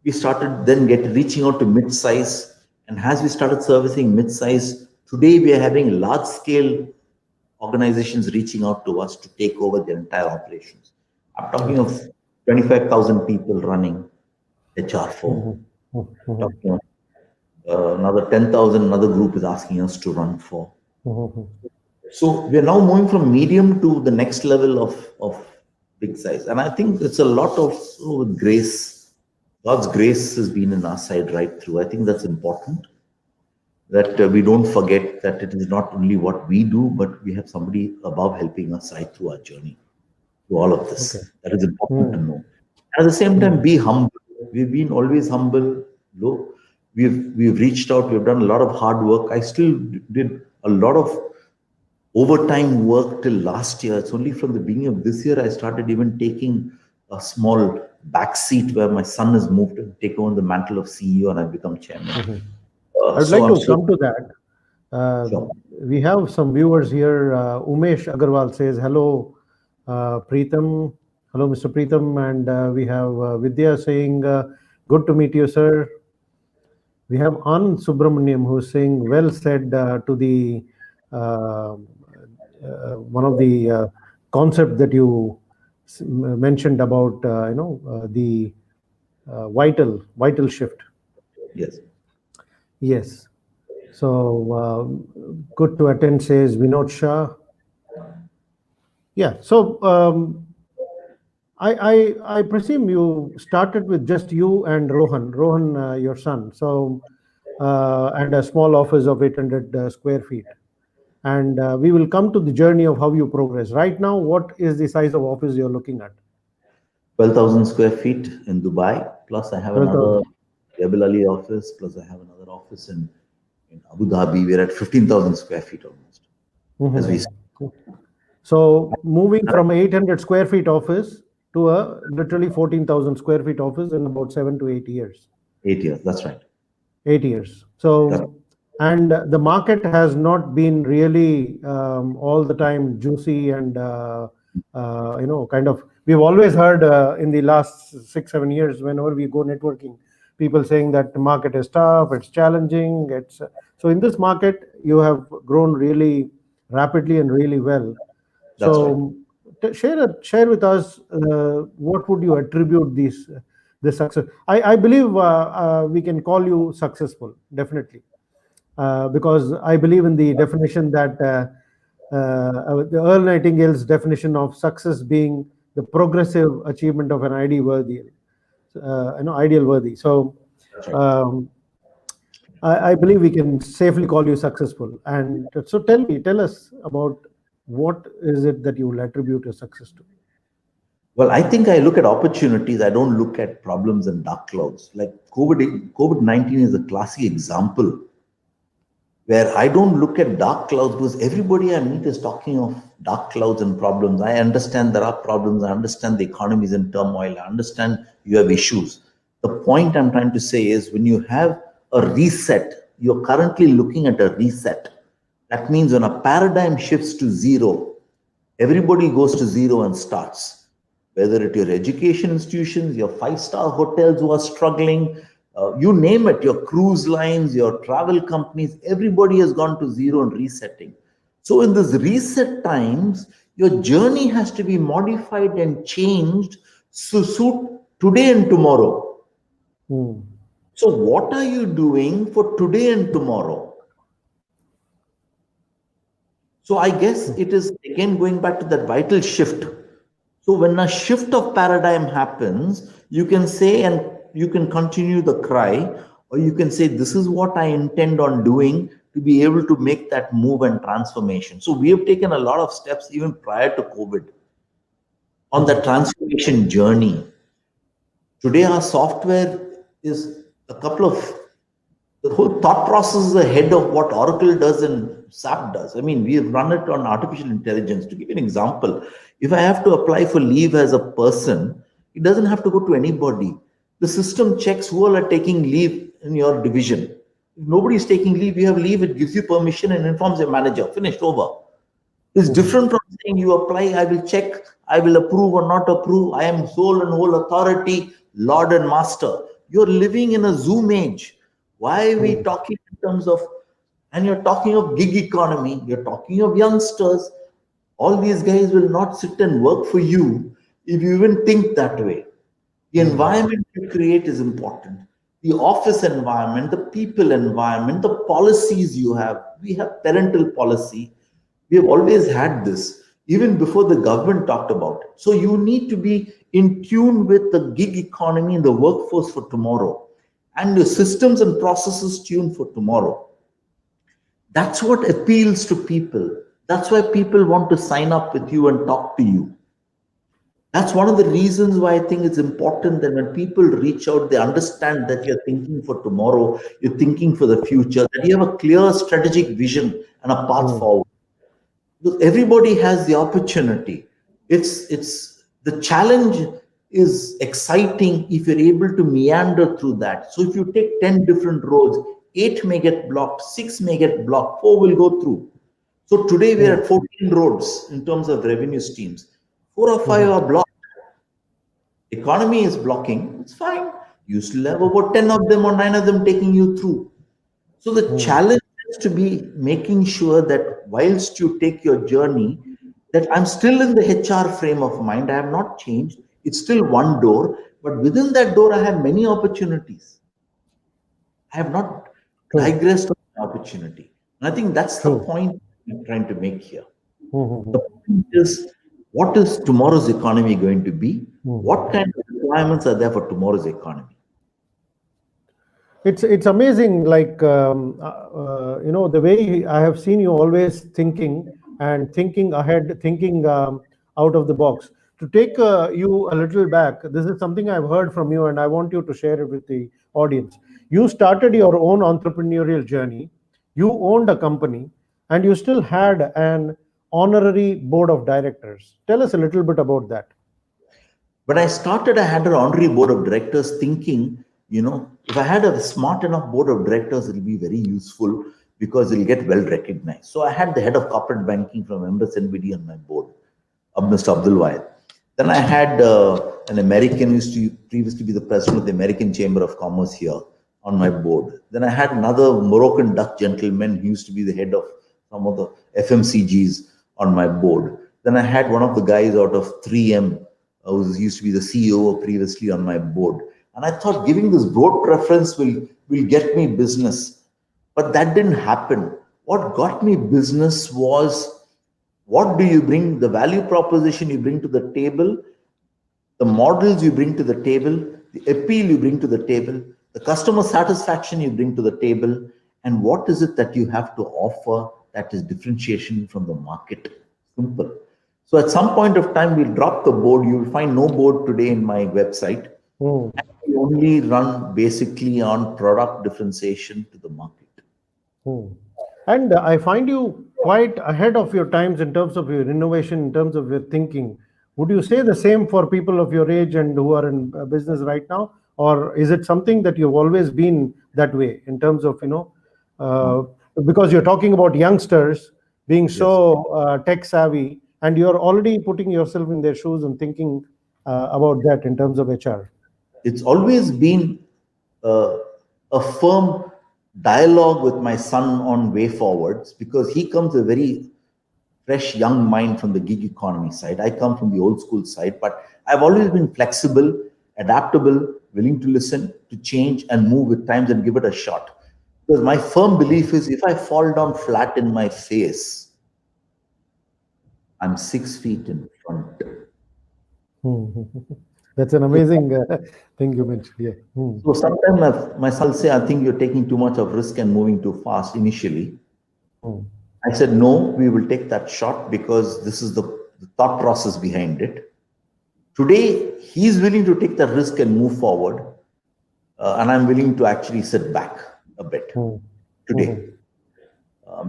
B: we started then reaching out to mid-size. And as we started servicing mid-size, today we are having large-scale organizations reaching out to us to take over their entire operations. I'm talking of 25,000 people running HR for. Talking of another 10,000, another group is asking us to run for. So we're now moving from medium to the next level of big size. And I think it's a lot of grace. God's grace has been in our side right through. I think that's important, that we don't forget that it is not only what we do, but we have somebody above helping us right through our journey, through all of this. That is important to know. At the same time, be humble. We've been always humble, low. We've reached out, we've done a lot of hard work. I still did a lot of overtime work till last year. It's only from the beginning of this year I started even taking a small back seat where my son has moved to take on the mantle of CEO and I've become chairman.
A: I'd like to come to that.
B: Sure.
A: We have some viewers here. Umesh Agarwal says, hello, Preetham. Hello, Mr. Preetham. And we have Vidya saying, good to meet you, sir. We have Anand Subramaniam who's saying, well said to the one of the concept that you mentioned about, the vital shift.
B: Yes.
A: Yes. So good to attend, says Vinod Shah. Yeah. So I presume you started with just you and Rohan, your son. So and a small office of 800 square feet. And we will come to the journey of how you progress. Right now, what is the size of office you're looking at?
B: 12,000 square feet in Dubai. Plus, I have another Gabriel Ali office. Plus, I have another office in Abu Dhabi. We're at 15,000 square feet almost. As we speak.
A: So moving from 800 square feet office to a literally 14,000 square feet office in about 7 to 8 years.
B: 8 years, that's right.
A: 8 years. So, and the market has not been really all the time juicy and, kind of, we've always heard in the last 6, 7 years, whenever we go networking, people saying that the market is tough, it's challenging. So in this market, you have grown really rapidly and really well.
B: That's
A: so
B: right.
A: Share with us what would you attribute this success? I believe we can call you successful, definitely, because I believe in the definition that the Earl Nightingale's definition of success being the progressive achievement of an ideal worthy. So I believe we can safely call you successful. And so tell us about what is it that you will attribute your success to?
B: Well, I think I look at opportunities. I don't look at problems and dark clouds. Like COVID-19 is a classic example where I don't look at dark clouds, because everybody I meet is talking of dark clouds and problems. I understand there are problems. I understand the economy is in turmoil. I understand you have issues. The point I'm trying to say is, when you have a reset, you're currently looking at a reset. That means when a paradigm shifts to zero, everybody goes to zero and starts. Whether it your education institutions, your five-star hotels who are struggling, you name it, your cruise lines, your travel companies, everybody has gone to zero and resetting. So in this reset times, your journey has to be modified and changed to suit today and tomorrow.
A: Mm.
B: So what are you doing for today and tomorrow? So I guess it is again going back to that vital shift. So when a shift of paradigm happens, you can say, and you can continue the cry, or you can say, this is what I intend on doing to be able to make that move and transformation. So we have taken a lot of steps even prior to COVID on the transformation journey. Today, our software is a couple of, the whole thought process is ahead of what Oracle does and SAP does. I mean, we have run it on artificial intelligence. To give you an example, if I have to apply for leave as a person, it doesn't have to go to anybody. The system checks who all are taking leave in your division. If nobody is taking leave, you have leave, it gives you permission and informs your manager. Finished, over. It's different from saying you apply, I will check, I will approve or not approve. I am sole and whole authority, Lord and Master. You're living in a Zoom age. Why are we talking in terms of, and you're talking of gig economy, you're talking of youngsters. All these guys will not sit and work for you if you even think that way. The environment you create is important. The office environment, the people environment, the policies you have. We have parental policy. We have always had this, even before the government talked about it. So you need to be in tune with the gig economy and the workforce for tomorrow, and your systems and processes tuned for tomorrow. That's what appeals to people. That's why people want to sign up with you and talk to you. That's one of the reasons why I think it's important that when people reach out, they understand that you're thinking for tomorrow, you're thinking for the future, that you have a clear strategic vision and a path forward. Because everybody has the opportunity. It's the challenge is exciting if you're able to meander through that. So if you take 10 different roads, 8 may get blocked, 6 may get blocked, 4 will go through. So today we are at 14 roads in terms of revenue streams. 4 or 5 are blocked. Economy is blocking, it's fine. You still have about 10 of them or 9 of them taking you through. So the challenge is to be making sure that whilst you take your journey, that I'm still in the HR frame of mind. I have not changed. It's still one door, but within that door, I have many opportunities. I have not
A: True.
B: digressed on the opportunity. And I think that's the
A: True.
B: point I'm trying to make here. The
A: Mhm.
B: point is, what is tomorrow's economy going to be? What kind of requirements are there for tomorrow's economy?
A: It's amazing, like the way I have seen you always thinking and thinking ahead, thinking out of the box. To take you a little back, this is something I've heard from you, and I want you to share it with the audience. You started your own entrepreneurial journey. You owned a company, and you still had an honorary board of directors. Tell us a little bit about that.
B: When I started, I had an honorary board of directors thinking, if I had a smart enough board of directors, it'll be very useful because it'll get well recognized. So I had the head of corporate banking from Emirates NBD on my board, Mr. Abdul Wahid. Then I had an American who used to previously be the president of the American Chamber of Commerce here on my board. Then I had another Moroccan Dutch gentleman who used to be the head of some of the FMCGs on my board. Then I had one of the guys out of 3M who used to be the CEO previously on my board. And I thought giving this board preference will get me business. But that didn't happen. What got me business was, what do you bring, the value proposition you bring to the table, the models you bring to the table, the appeal you bring to the table, the customer satisfaction you bring to the table, and what is it that you have to offer that is differentiation from the market. Simple. So at some point of time, we'll drop the board. You will find no board today in my website.
A: Hmm.
B: And we only run basically on product differentiation to the market.
A: Hmm. And I find you quite ahead of your times in terms of your innovation, in terms of your thinking. Would you say the same for people of your age and who are in business right now? Or is it something that you've always been that way in terms of,
B: Uh,
A: uh, because you're talking about youngsters being
B: yes.
A: so tech savvy, and you're already putting yourself in their shoes and thinking about that in terms of HR?
B: It's always been uh, a firm dialogue with my son on way forwards because he comes a very fresh young mind from the gig economy side. I come from the old school side, but I've always been flexible, adaptable, willing to listen, to change and move with times and give it a shot. Because my firm belief is if I fall down flat in my face, I'm 6 feet in front.
A: Hmm. That's an amazing thing you mentioned. Yeah. Hmm.
B: So sometimes my son will say, I think you're taking too much of risk and moving too fast initially.
A: Hmm.
B: I said, no, we will take that shot because this is the thought process behind it. Today, he's willing to take that risk and move forward. And I'm willing to actually sit back a bit
A: Hmm. Hmm.
B: today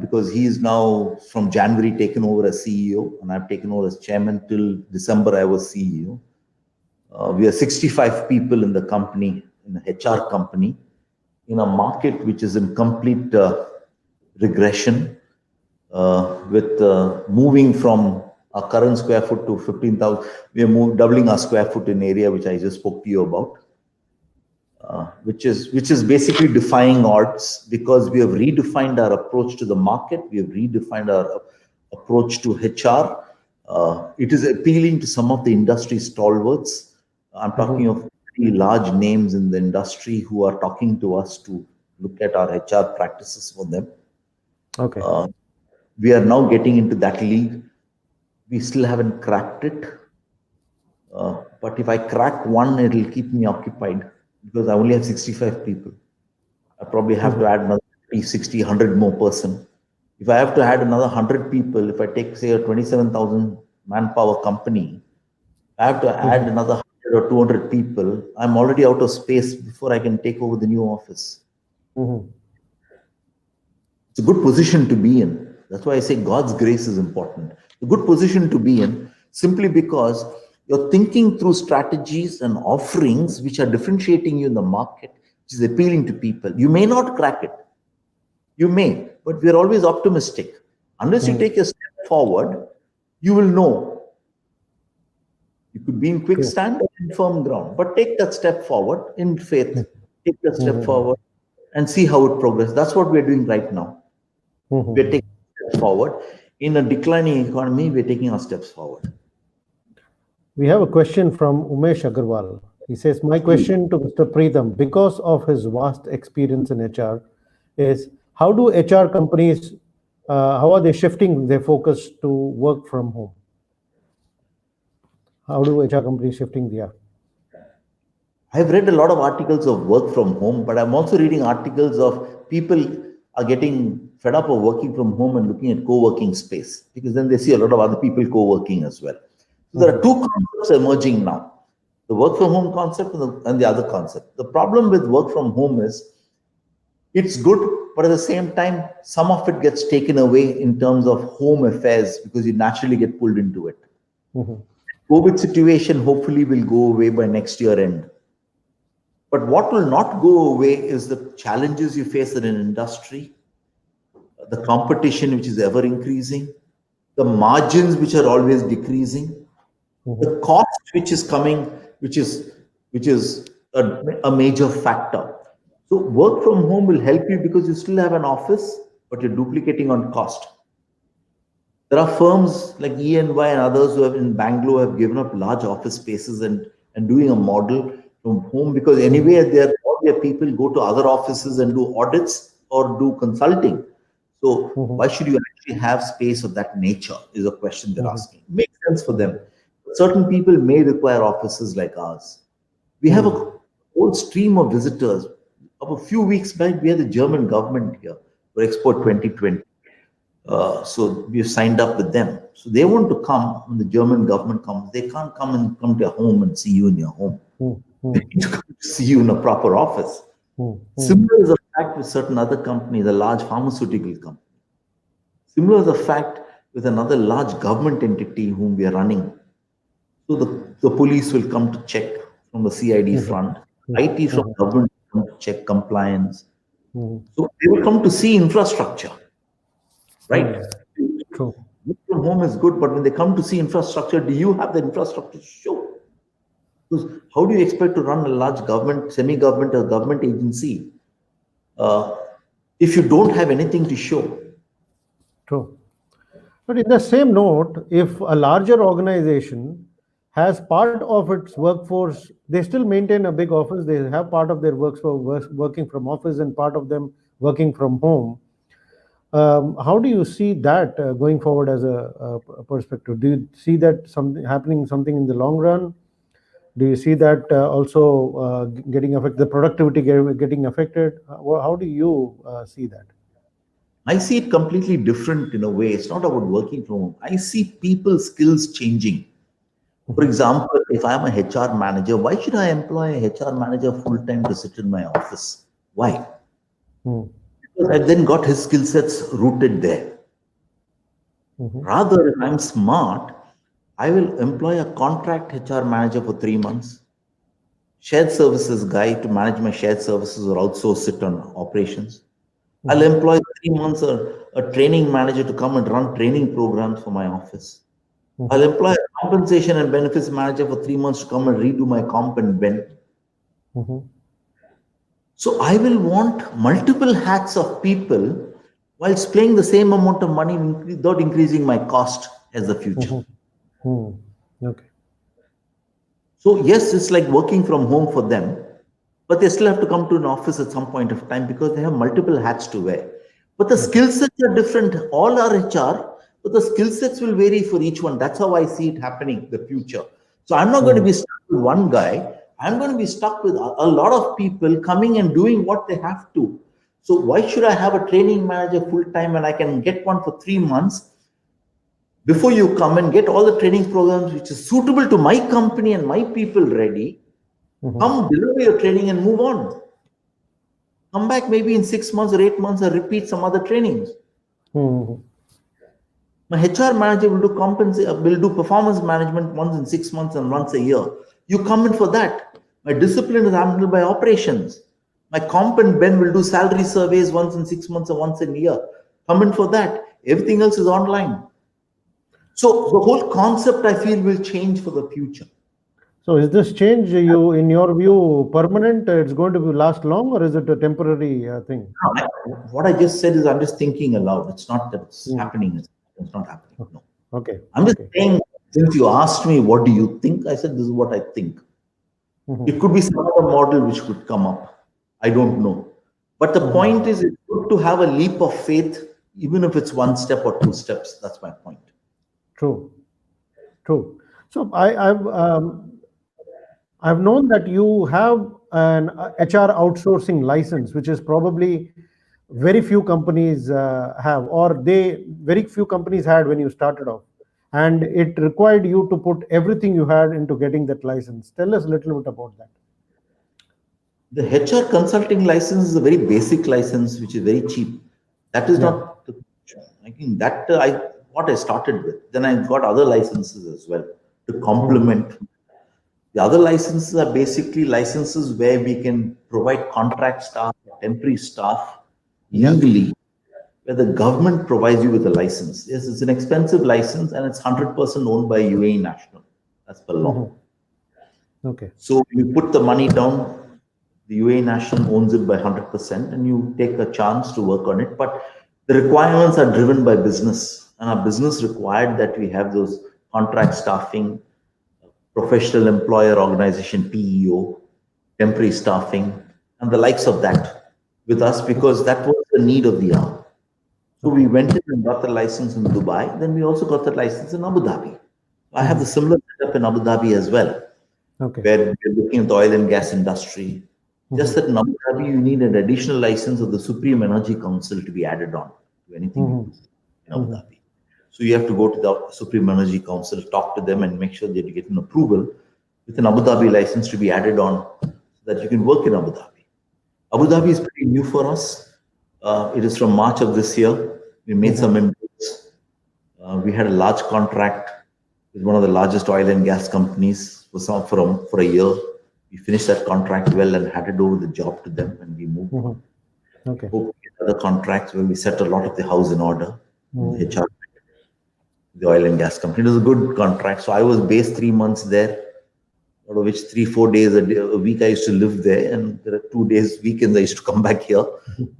B: because he's now from January taken over as CEO and I've taken over as chairman till December. I was CEO. We are 65 people in the company, in the HR company, in a market which is in complete regression, with moving from our current square foot to 15,000. We are doubling our square foot in area, which I just spoke to you about, which is basically defying odds because we have redefined our approach to the market. We have redefined our approach to HR. It is appealing to some of the industry stalwarts. I'm talking
A: Hmm.
B: of pretty large names in the industry who are talking to us to look at our HR practices for them.
A: Okay.
B: We are now getting into that league. We still haven't cracked it. But if I crack one, it'll keep me occupied because I only have 65 people. I probably have to
A: Hmm.
B: add another 50, 60, 100 more person. If I have to add another 100 people, if I take, say, a 27,000 manpower company, I have to add
A: Hmm.
B: another 100 or 200 people. I'm already out of space before I can take over the new office.
A: Hmm.
B: It's a good position to be in. That's why I say God's grace is important. A good position to be in simply because you're thinking through strategies and offerings which are differentiating you in the market, which is appealing to people. You may not crack it. You may, but we're always optimistic. Unless you
A: Hmm.
B: take a step forward, you will know. You could be in
A: True.
B: quicksand or in firm ground, but take that step forward in faith. Take that step
A: Hmm.
B: forward and see how it progresses. That's what we're doing right now. We're
A: Hmm.
B: taking steps forward. In a declining economy, we're taking our steps forward.
A: We have a question from Umesh Agarwal. He says, my question to Mr. Preetham, because of his vast experience in HR, is how do HR companies, how are they shifting their focus to work from home? How do HR companies shifting their?
B: I've read a lot of articles of work from home, but I'm also reading articles of people are getting fed up of working from home and looking at co-working space because then they see a lot of other people co-working as well. So there are
A: Mhm.
B: two concepts emerging now: the work from home concept and the other concept. The problem with work from home is it's good, but at the same time, some of it gets taken away in terms of home affairs because you naturally get pulled into it.
A: Mhm.
B: COVID situation hopefully will go away by next year end. But what will not go away is the challenges you face in an industry, the competition which is ever increasing, the margins which are always decreasing,
A: Mhm.
B: the cost which is coming, which is a major factor. So work from home will help you because you still have an office, but you're duplicating on cost. There are firms like E&Y and others who have in Bangalore have given up large office spaces and doing a model from home because
A: Mhm.
B: anyway all their people go to other offices and do audits or do consulting. So
A: Mhm.
B: why should you actually have space of that nature is a question they're
A: Mhm.
B: asking. Makes sense for them.
A: Mhm.
B: Certain people may require offices like ours. We have
A: Mhm.
B: a whole stream of visitors. Of a few weeks back, we had the German government here for Expo
A: Mhm.
B: 2020. So we've signed up with them. So they want to come when the German government comes. They can't come to your home and see you in your home.
A: Mhm.
B: They
A: Mhm.
B: need to come to see you in a proper office.
A: Mhm.
B: Similar is a fact with certain other companies, a large pharmaceutical company. Similar is the fact with another large government entity whom we are running. So the police will come to check from the CID
A: Mhm.
B: front,
A: Mhm.
B: IT from
A: Mhm.
B: government will come to check compliance.
A: Mhm.
B: So they will come to see infrastructure, right?
A: Mhm. True.
B: Work from home is good, but when they come to see infrastructure, do you have the infrastructure to show? Because how do you expect to run a large government, semi-government, or government agency uh, if you don't have anything to show?
A: True. But in the same note, if a larger organization has part of its workforce, they still maintain a big office. They have part of their workforce working from office and part of them working from home. How do you see that going forward as a perspective? Do you see that something happening, something in the long run? Do you see that also getting affected, the productivity getting affected? How do you see that?
B: I see it completely different in a way. It's not about working from home. I see people skills changing. For
A: Mhm.
B: example, if I'm a HR manager, why should I employ a HR manager full time to sit in my office? Why?
A: Mhm.
B: Because I've then got his skill sets rooted there.
A: Mhm.
B: Rather, if I'm smart, I will employ a contract HR manager for 3 months, shared services guy to manage my shared services or outsource it on operations. I'll
A: Mhm.
B: employ 3 months a training manager to come and run training programs for my office. I'll
A: Mhm.
B: employ a compensation and benefits manager for 3 months to come and redo my comp and ben.
A: Mhm.
B: So I will want multiple hats of people whilst paying the same amount of money without increasing my cost as the future.
A: Mhm. Mhm. Okay.
B: So yes, it's like working from home for them, but they still have to come to an office at some point of time because they have multiple hats to wear. But the
A: Okay.
B: skill sets are different. All are HR, but the skill sets will vary for each one. That's how I see it happening in the future. So I'm not going to
A: Mhm.
B: be stuck with one guy. I'm going to be stuck with a lot of people coming and doing what they have to. So why should I have a training manager full time and I can get one for 3 months before you come and get all the training programs which is suitable to my company and my people ready?
A: Mhm.
B: Come deliver your training and move on. Come back maybe in 6 months or 8 months and repeat some other trainings.
A: Mhm.
B: My HR manager will do will do performance management once in 6 months and once a year. You come in for that. My discipline is handled by operations. My comp and Ben will do salary surveys once in 6 months or once in a year. Come in for that. Everything else is online. So the whole concept I feel will change for the future.
A: So is this change, in your view, permanent? It's going to last long, or is it a temporary thing?
B: What I just said is I'm just thinking aloud. It's not that it's
A: Mhm.
B: happening. It's not happening. No.
A: Okay.
B: I'm just
A: Okay.
B: saying, since you asked me, what do you think? I said, this is what I think. It
A: Mhm.
B: could be some other model which could come up. I don't know. But the point
A: Mhm.
B: is, it's good to have a leap of faith, even if it's one step or two steps. That's my point.
A: True. True. So I've known that you have an HR outsourcing license, which is probably very few companies have, or they very few companies had when you started off, and it required you to put everything you had into getting that license. Tell us a little bit about that.
B: The HR consulting license is a very basic license, which is very cheap. That is
A: Yeah.
B: not the, I think that I what I started with. Then I got other licenses as well to
A: Hmm.
B: complement. The other licenses are basically licenses where we can provide contract staff, temporary staff
A: Yeah.
B: legally, where the government provides you with a license. Yes, it's an expensive license and it's 100% owned by UAE National. That's per law.
A: Hmm. Okay.
B: So you put the money down, the UAE National owns it by 100%, and you take a chance to work on it. But the requirements are driven by business, and our business required that we have those contract staffing, professional employer organization PEO, temporary staffing, and the likes of that with us because that was the need of the hour. So we
A: Okay.
B: went in and got the license in Dubai. Then we also got the license in Abu Dhabi. I have the
A: Hmm.
B: similar setup in Abu Dhabi as well,
A: Okay.
B: where we're looking at the oil and gas industry. Just
A: Hmm.
B: that in Abu Dhabi, you need an additional license of the Supreme Energy Council to be added on to anything you
A: Hmm.
B: do in Abu
A: Hmm.
B: Dhabi. So you have to go to the Supreme Energy Council, talk to them, and make sure that you get an approval with an Abu Dhabi license to be added on so that you can work in Abu Dhabi. Abu
A: Okay.
B: Dhabi is pretty new for us. It is from March of this year. We made some
A: Hmm.
B: inroads. We had a large contract with one of the largest oil and gas companies for a year. We finished that contract well and handed over the job to them, and we moved on.
A: Okay.
B: Hope we get other contracts where we set a lot of the house in order. The HR, the oil and gas company. It was a good contract. So I was based 3 months there, out of which 3-4 days a week I used to live there, and there are 2 days weekends I used to come back here.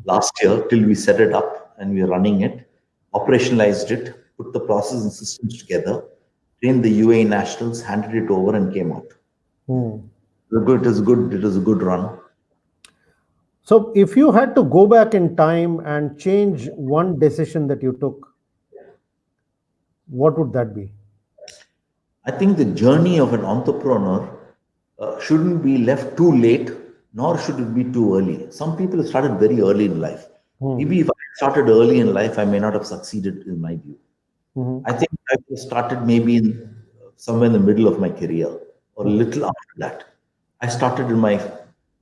B: Last year, till we set it up and we're running it, operationalized it, put the process and systems together, trained the UAE nationals, handed it over, and came out. It was good. It was a good run.
A: So, if you had to go back in time and change one decision that you took, what would that be?
B: I think the journey of an entrepreneur shouldn't be left too late, nor should it be too early. Some people have started very early in life. Maybe if I started early in life, I may not have succeeded, in my view. I think I would have started maybe somewhere in the middle of my career or a little after that. I started in my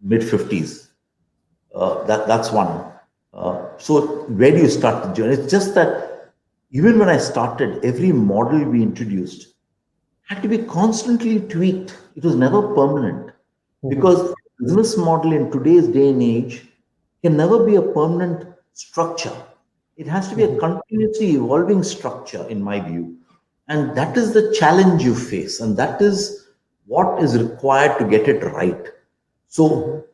B: mid-50s. That's one. So where do you start the journey? It's just that even when I started, every model we introduced had to be constantly tweaked. It was never permanent, because business model in today's day and age can never be a permanent structure. It has to be a continuously evolving structure, in my view. And that is the challenge you face. And that is what is required to get it right. So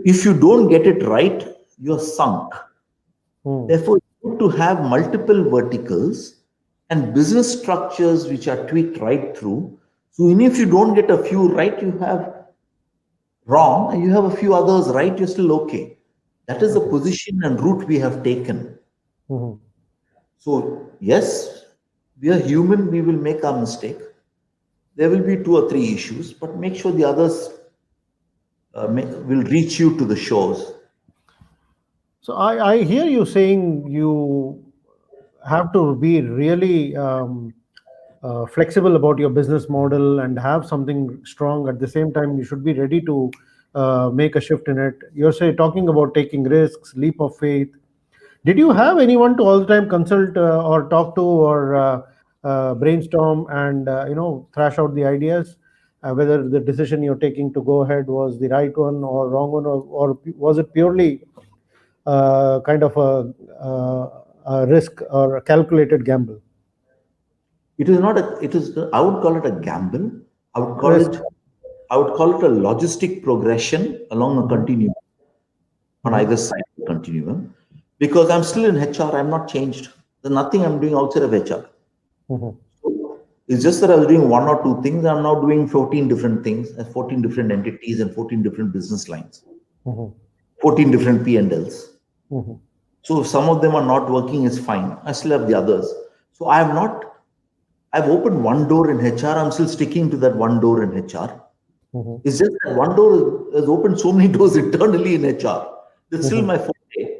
B: if you don't get it right, you're sunk. Therefore, it's good to have multiple verticals and business structures which are tweaked right through. So even if you don't get a few right, you have wrong, and you have a few others right, you're still okay. That is the position and route we have taken. So yes, we are human, we will make our mistake. There will be 2 or 3 issues, but make sure the others will reach you to the shores.
A: So, I hear you saying you have to be really flexible about your business model and have something strong. At the same time, you should be ready to make a shift in it. You're talking about taking risks, leap of faith. Did you have anyone to all the time consult or talk to or brainstorm and thrash out the ideas, whether the decision you're taking to go ahead was the right one or wrong one, or was it purely kind of a risk or a calculated gamble?
B: It is not a. It is. I would call it a gamble. I would call
A: Risk.
B: it. I would call it a logistic progression along a continuum, on either side of the continuum, because I'm still in HR. I'm not changed. There's nothing I'm doing outside of HR. It's just that I was doing 1 or 2 things. I'm now doing 14 different things, 14 different entities, and 14 different business lines, 14 different P&Ls. So if some of them are not working, it's fine. I still have the others. So I have not. I've opened 1 door in HR. I'm still sticking to that 1 door in HR. It's just that 1 door has opened so many doors internally in HR. That's still my forte.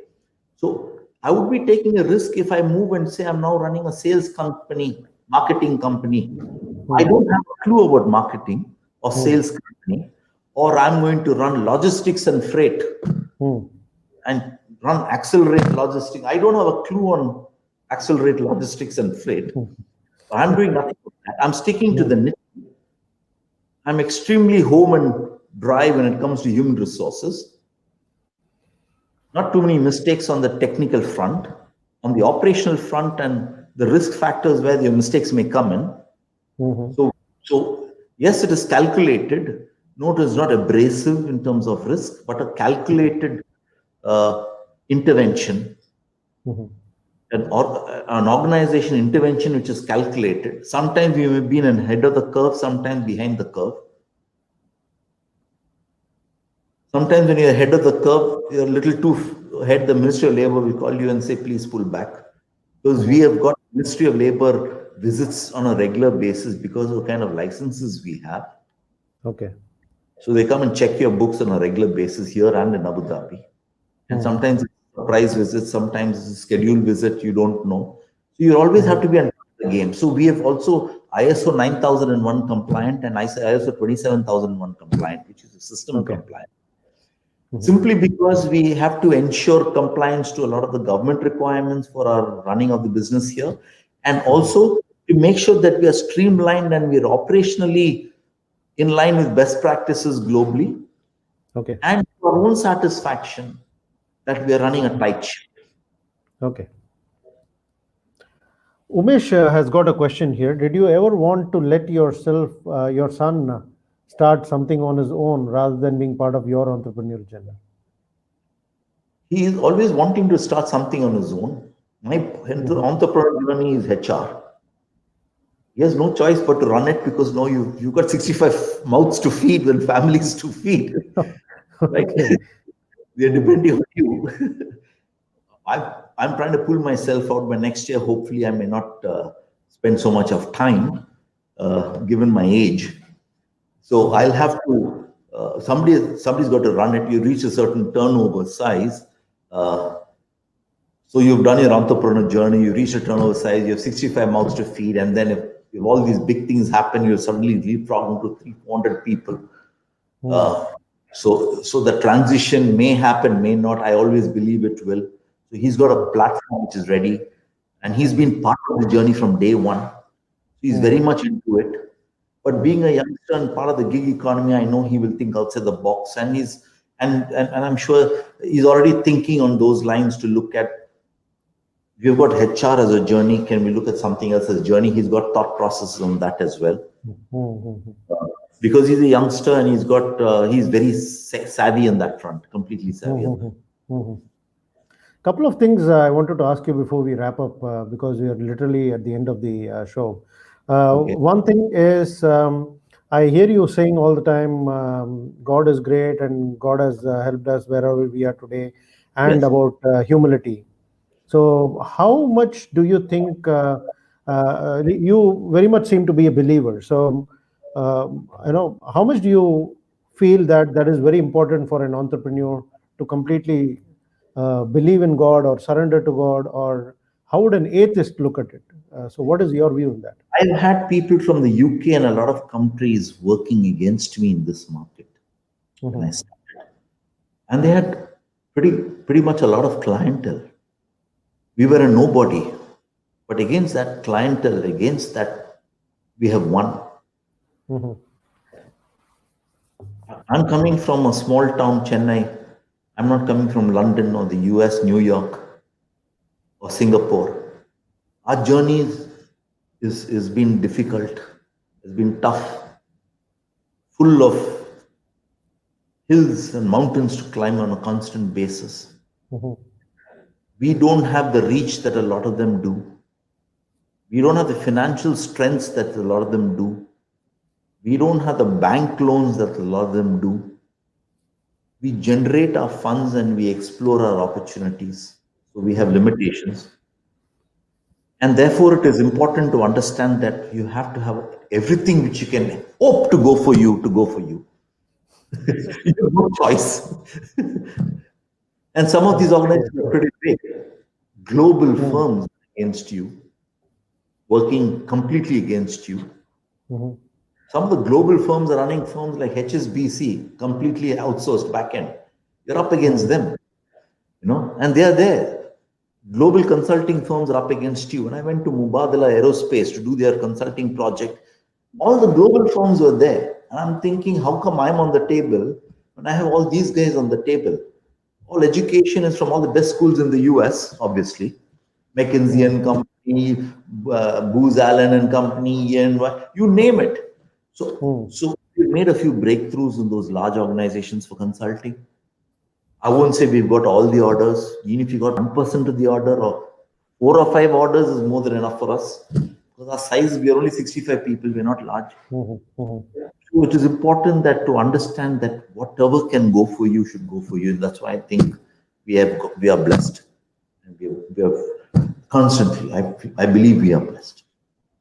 B: So I would be taking a risk if I move and say I'm now running a sales company, marketing company. I don't have a clue about marketing or sales company, or I'm going to run logistics and freight and run accelerate logistics. I don't have a clue on accelerate logistics and freight. I'm doing nothing. I'm sticking to the niche. I'm extremely home and dry when it comes to human resources. Not too many mistakes on the technical front. On the operational front and the risk factors where your mistakes may come in. So yes, it is calculated. No, it is not abrasive in terms of risk, but a calculated intervention. An organization intervention which is calculated. Sometimes we may be ahead of the curve, sometimes behind the curve. Sometimes when you're ahead of the curve, you're a little too ahead. The Ministry of Labor will call you and say, please pull back. Because we have got Ministry of Labor visits on a regular basis because of the kind of licenses we have.
A: Okay.
B: So they come and check your books on a regular basis here and in Abu Dhabi. And sometimes it's a surprise visit, sometimes it's a scheduled visit, you don't know. So you always have to be on the game. So we have also ISO 9001 compliant and ISO 27001 compliant, which is a system compliant. Simply because we have to ensure compliance to a lot of the government requirements for our running of the business here. And also to make sure that we are streamlined and we are operationally in line with best practices globally,
A: Okay.
B: and for our own satisfaction that we are running a tight ship.
A: Okay. Umesh has got a question here. Did you ever want to let your son, start something on his own rather than being part of your entrepreneurial journey?
B: He is always wanting to start something on his own. My entrepreneurial journey is HR. He has no choice but to run it because now you've got 65 mouths to feed and families to feed. Right?
A: Okay.
B: We are depending on you. I'm trying to pull myself out by next year. Hopefully, I may not spend so much of time, given my age. So I'll have to. Somebody's got to run it. You reach a certain turnover size. Uh, so you've done your entrepreneur journey. You reach a turnover size. You have 65 mouths to feed, and then if all these big things happen, you'll suddenly leapfrog into 300-400 people. So the transition may happen, may not. I always believe it will. So he's got a platform which is ready, and he's been part of the journey from day one. He's very much into it. But being a youngster and part of the gig economy, I know he will think outside the box, and and I'm sure he's already thinking on those lines to look at. We've got HR as a journey. Can we look at something else as a journey? He's got thought processes on that as well. Because he's a youngster and he's very savvy on that front, completely savvy.
A: Couple of things I wanted to ask you before we wrap up, because we are literally at the end of the show.
B: Okay.
A: One thing is, I hear you saying all the time, God is great and God has helped us wherever we are today, and
B: Yes.
A: about humility. So, how much do you think you very much seem to be a believer? So, how much do you feel that is very important for an entrepreneur to completely believe in God or surrender to God, or how would an atheist look at it? So, what is your view on that?
B: I've had people from the UK and a lot of countries working against me in this market when I started. And they had pretty much a lot of clientele. We were a nobody. But against that clientele, against that, we have won. I'm coming from a small town, Chennai. I'm not coming from London or the US, New York or Singapore. Our journey is been difficult, it's been tough, full of hills and mountains to climb on a constant basis. We don't have the reach that a lot of them do. We don't have the financial strengths that a lot of them do. We don't have the bank loans that a lot of them do. We generate our funds and we explore our opportunities. So we have limitations. And therefore, it is important to understand that you have to have everything which you can hope to go for you to go for you. You have no choice. And some of these organizations are pretty big. Global firms against you, working completely against you. Some of the global firms are running firms like HSBC, completely outsourced backend. You're up against them, and they are there. Global consulting firms are up against you. When I went to Mubadala Aerospace to do their consulting project, all the global firms were there. And I'm thinking, how come I'm on the table when I have all these guys on the table? All education is from all the best schools in the US, obviously. McKinsey and Company, Booz Allen and Company, EY, you name it. So we made a few breakthroughs in those large organizations for consulting. I won't say we've got all the orders. Even if you got 1% of the order or 4 or 5 orders is more than enough for us. Because our size, we are only 65 people, we're not large. So it is important that to understand that whatever can go for you should go for you. That's why I think we are blessed. And we have constantly, I believe we are blessed.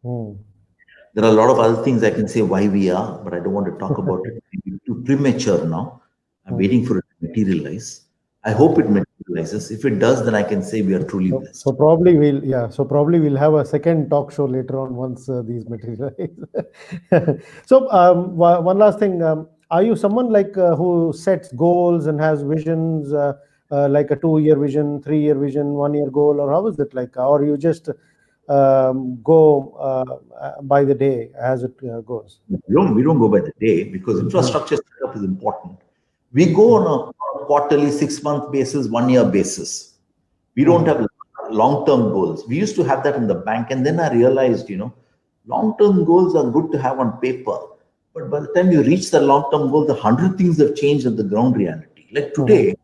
B: There are a lot of other things I can say why we are, but I don't want to talk about it. It's too premature now. I'm waiting for it to materialize. I hope it materializes. If it does, then I can say we are truly blessed.
A: So probably we'll have a second talk show later on once these materialize. So one last thing, are you someone like who sets goals and has visions, like a 2-year vision, 3-year vision, 1-year goal, or how is it like? Or you just go by the day as it goes?
B: We don't go by the day because infrastructure setup is important. We go on a quarterly, 6-month basis, 1-year basis. We don't have long-term goals. We used to have that in the bank, and then I realized, long-term goals are good to have on paper, but by the time you reach the long-term goal, the 100 things have changed at the ground reality. Like today,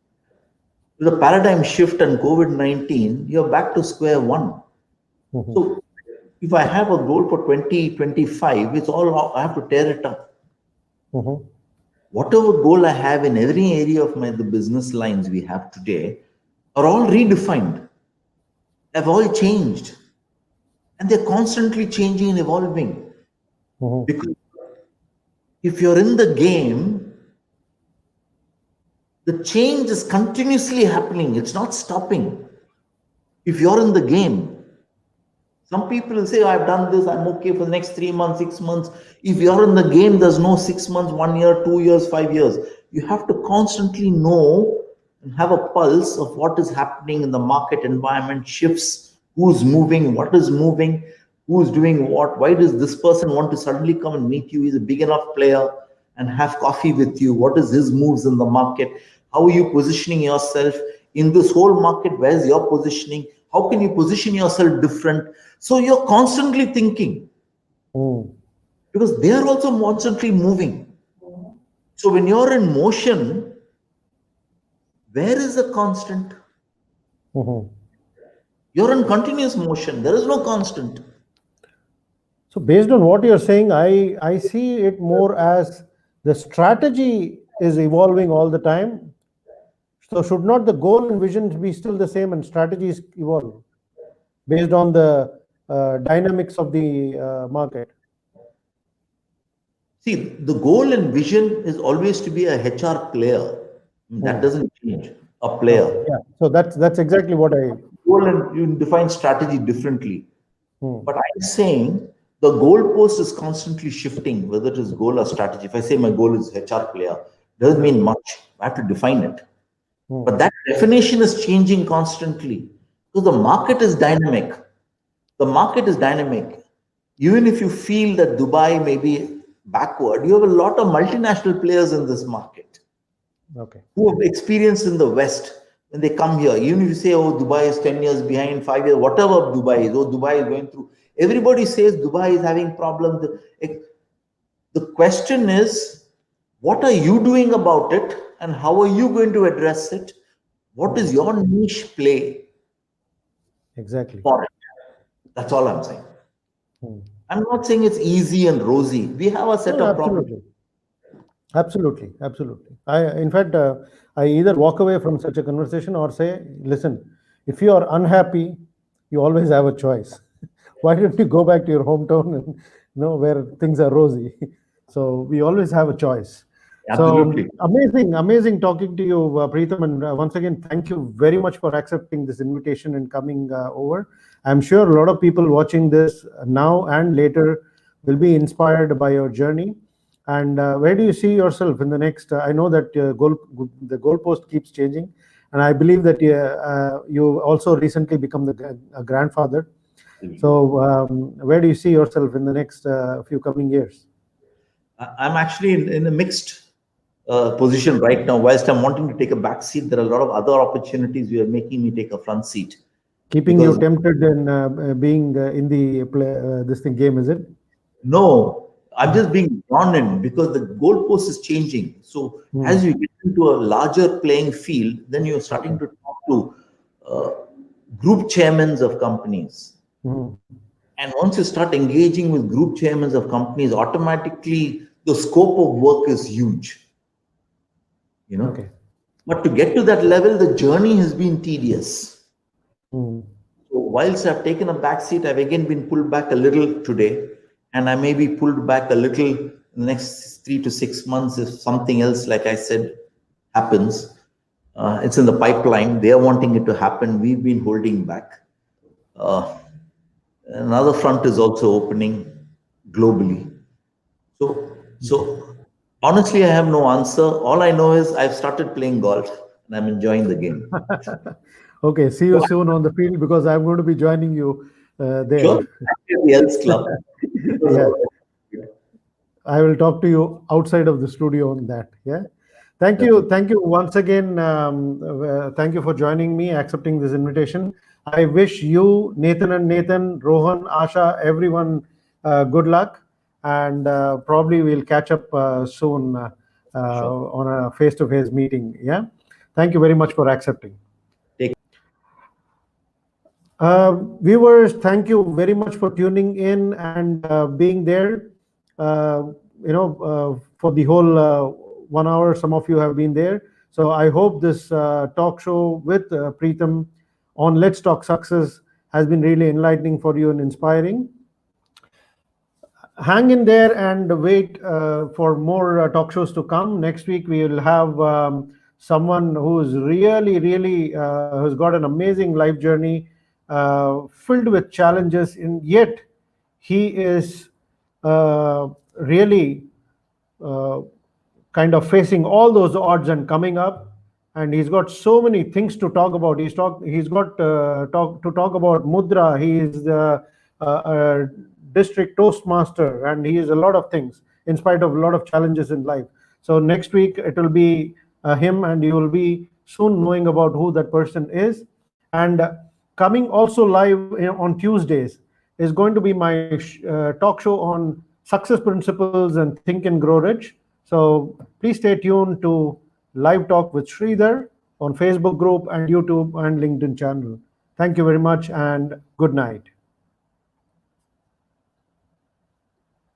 B: with a paradigm shift and COVID-19, you're back to square one. So if I have a goal for 2025, it's all I have to tear it up. Whatever goal I have in every area of the business lines we have today are all redefined, have all changed, and they're constantly changing and evolving. Because if you're in the game, the change is continuously happening. It's not stopping. If you're in the game, some people will say, I've done this, I'm okay for the next 3 months, 6 months. If you're in the game, there's no 6 months, 1 year, 2 years, 5 years. You have to constantly know and have a pulse of what is happening in the market environment, shifts, who's moving, what is moving, who's doing what, why does this person want to suddenly come and meet you? He's a big enough player and have coffee with you. What is his moves in the market? How are you positioning yourself in this whole market? Where's your positioning? How can you position yourself different? So you're constantly thinking because they are also constantly moving. So when you're in motion, where is the constant? You're in continuous motion. There is no constant.
A: So based on what you're saying, I see it more as the strategy is evolving all the time. So should not the goal and vision be still the same and strategies evolve based on the dynamics of the market?
B: See, the goal and vision is always to be a HR player. That doesn't change. A player.
A: Yeah. So that's exactly what I.
B: Goal and you define strategy differently. But I'm saying the goalpost is constantly shifting, whether it is goal or strategy. If I say my goal is HR player, doesn't mean much. I have to define it. But that definition is changing constantly because the market is dynamic. The market is dynamic. Even if you feel that Dubai may be backward, you have a lot of multinational players in this market who have experience in the West. When they come here, even if you say, oh, Dubai is 10 years behind, 5 years, whatever Dubai is, oh, Dubai is going through, everybody says Dubai is having problems. The question is, what are you doing about it and how are you going to address it? What is your niche play?
A: Exactly.
B: For it? That's all I'm saying. I'm not saying it's easy and rosy. We have a set of problems.
A: Absolutely. In fact, I either walk away from such a conversation or say, listen, if you are unhappy, you always have a choice. Why don't you go back to your hometown and where things are rosy? So we always have a choice.
B: Absolutely.
A: So amazing talking to you, Preetham. And once again, thank you very much for accepting this invitation and coming over. I'm sure a lot of people watching this now and later will be inspired by your journey. And where do you see yourself in the next? I know that the goalpost keeps changing, and I believe that you also recently become a grandfather. So where do you see yourself in the next few coming years?
B: I'm actually in a mixed position right now. Whilst I'm wanting to take a back seat, there are a lot of other opportunities we are making me take a front seat.
A: Keeping you tempted in being in the this game, is it?
B: No. I'm just being drawn in because the goalpost is changing. So as you get into a larger playing field, then you're starting to talk to group chairmen of companies. And once you start engaging with group chairmen of companies, automatically the scope of work is huge. But to get to that level, the journey has been tedious. So whilst I've taken a back seat, I've again been pulled back a little today. And I may be pulled back a little in the next 3 to 6 months if something else, like I said, happens. It's in the pipeline. They're wanting it to happen. We've been holding back. Another front is also opening globally. So honestly, I have no answer. All I know is I've started playing golf and I'm enjoying the game.
A: Okay, see you soon on the field because I'm going to be joining you there.
B: Sure. The Else Club. It was
A: Yeah,
B: about-
A: I will talk to you outside of the studio on that. Yeah.
B: Definitely.
A: Thank you once again. Thank you for joining me, accepting this invitation. I wish you, Nathan and Nathan, Rohan, Asha, everyone, good luck, and probably we'll catch up soon
B: Sure.
A: on a face-to-face meeting. Yeah. Thank you very much for accepting.
B: Take
A: Viewers, thank you very much for tuning in and being there. Uh, for the whole 1 hour, some of you have been there. So I hope this talk show with Preetham on Let's Talk Success has been really enlightening for you and inspiring. Hang in there and wait for more talk shows to come. Next week we will have someone who's really has got an amazing life journey filled with challenges, and yet he is really uh, kind of facing all those odds and coming up, and he's got so many things to talk about. He's got to talk about mudra. He is a district toastmaster, and he is a lot of things in spite of a lot of challenges in life. So next week it will be him, and you will be soon knowing about who that person is. And coming also live on Tuesdays is going to be my talk show on success principles and think and grow rich. So please stay tuned to Live Talk with Sridhar on Facebook group and YouTube and LinkedIn channel. Thank you very much and good night.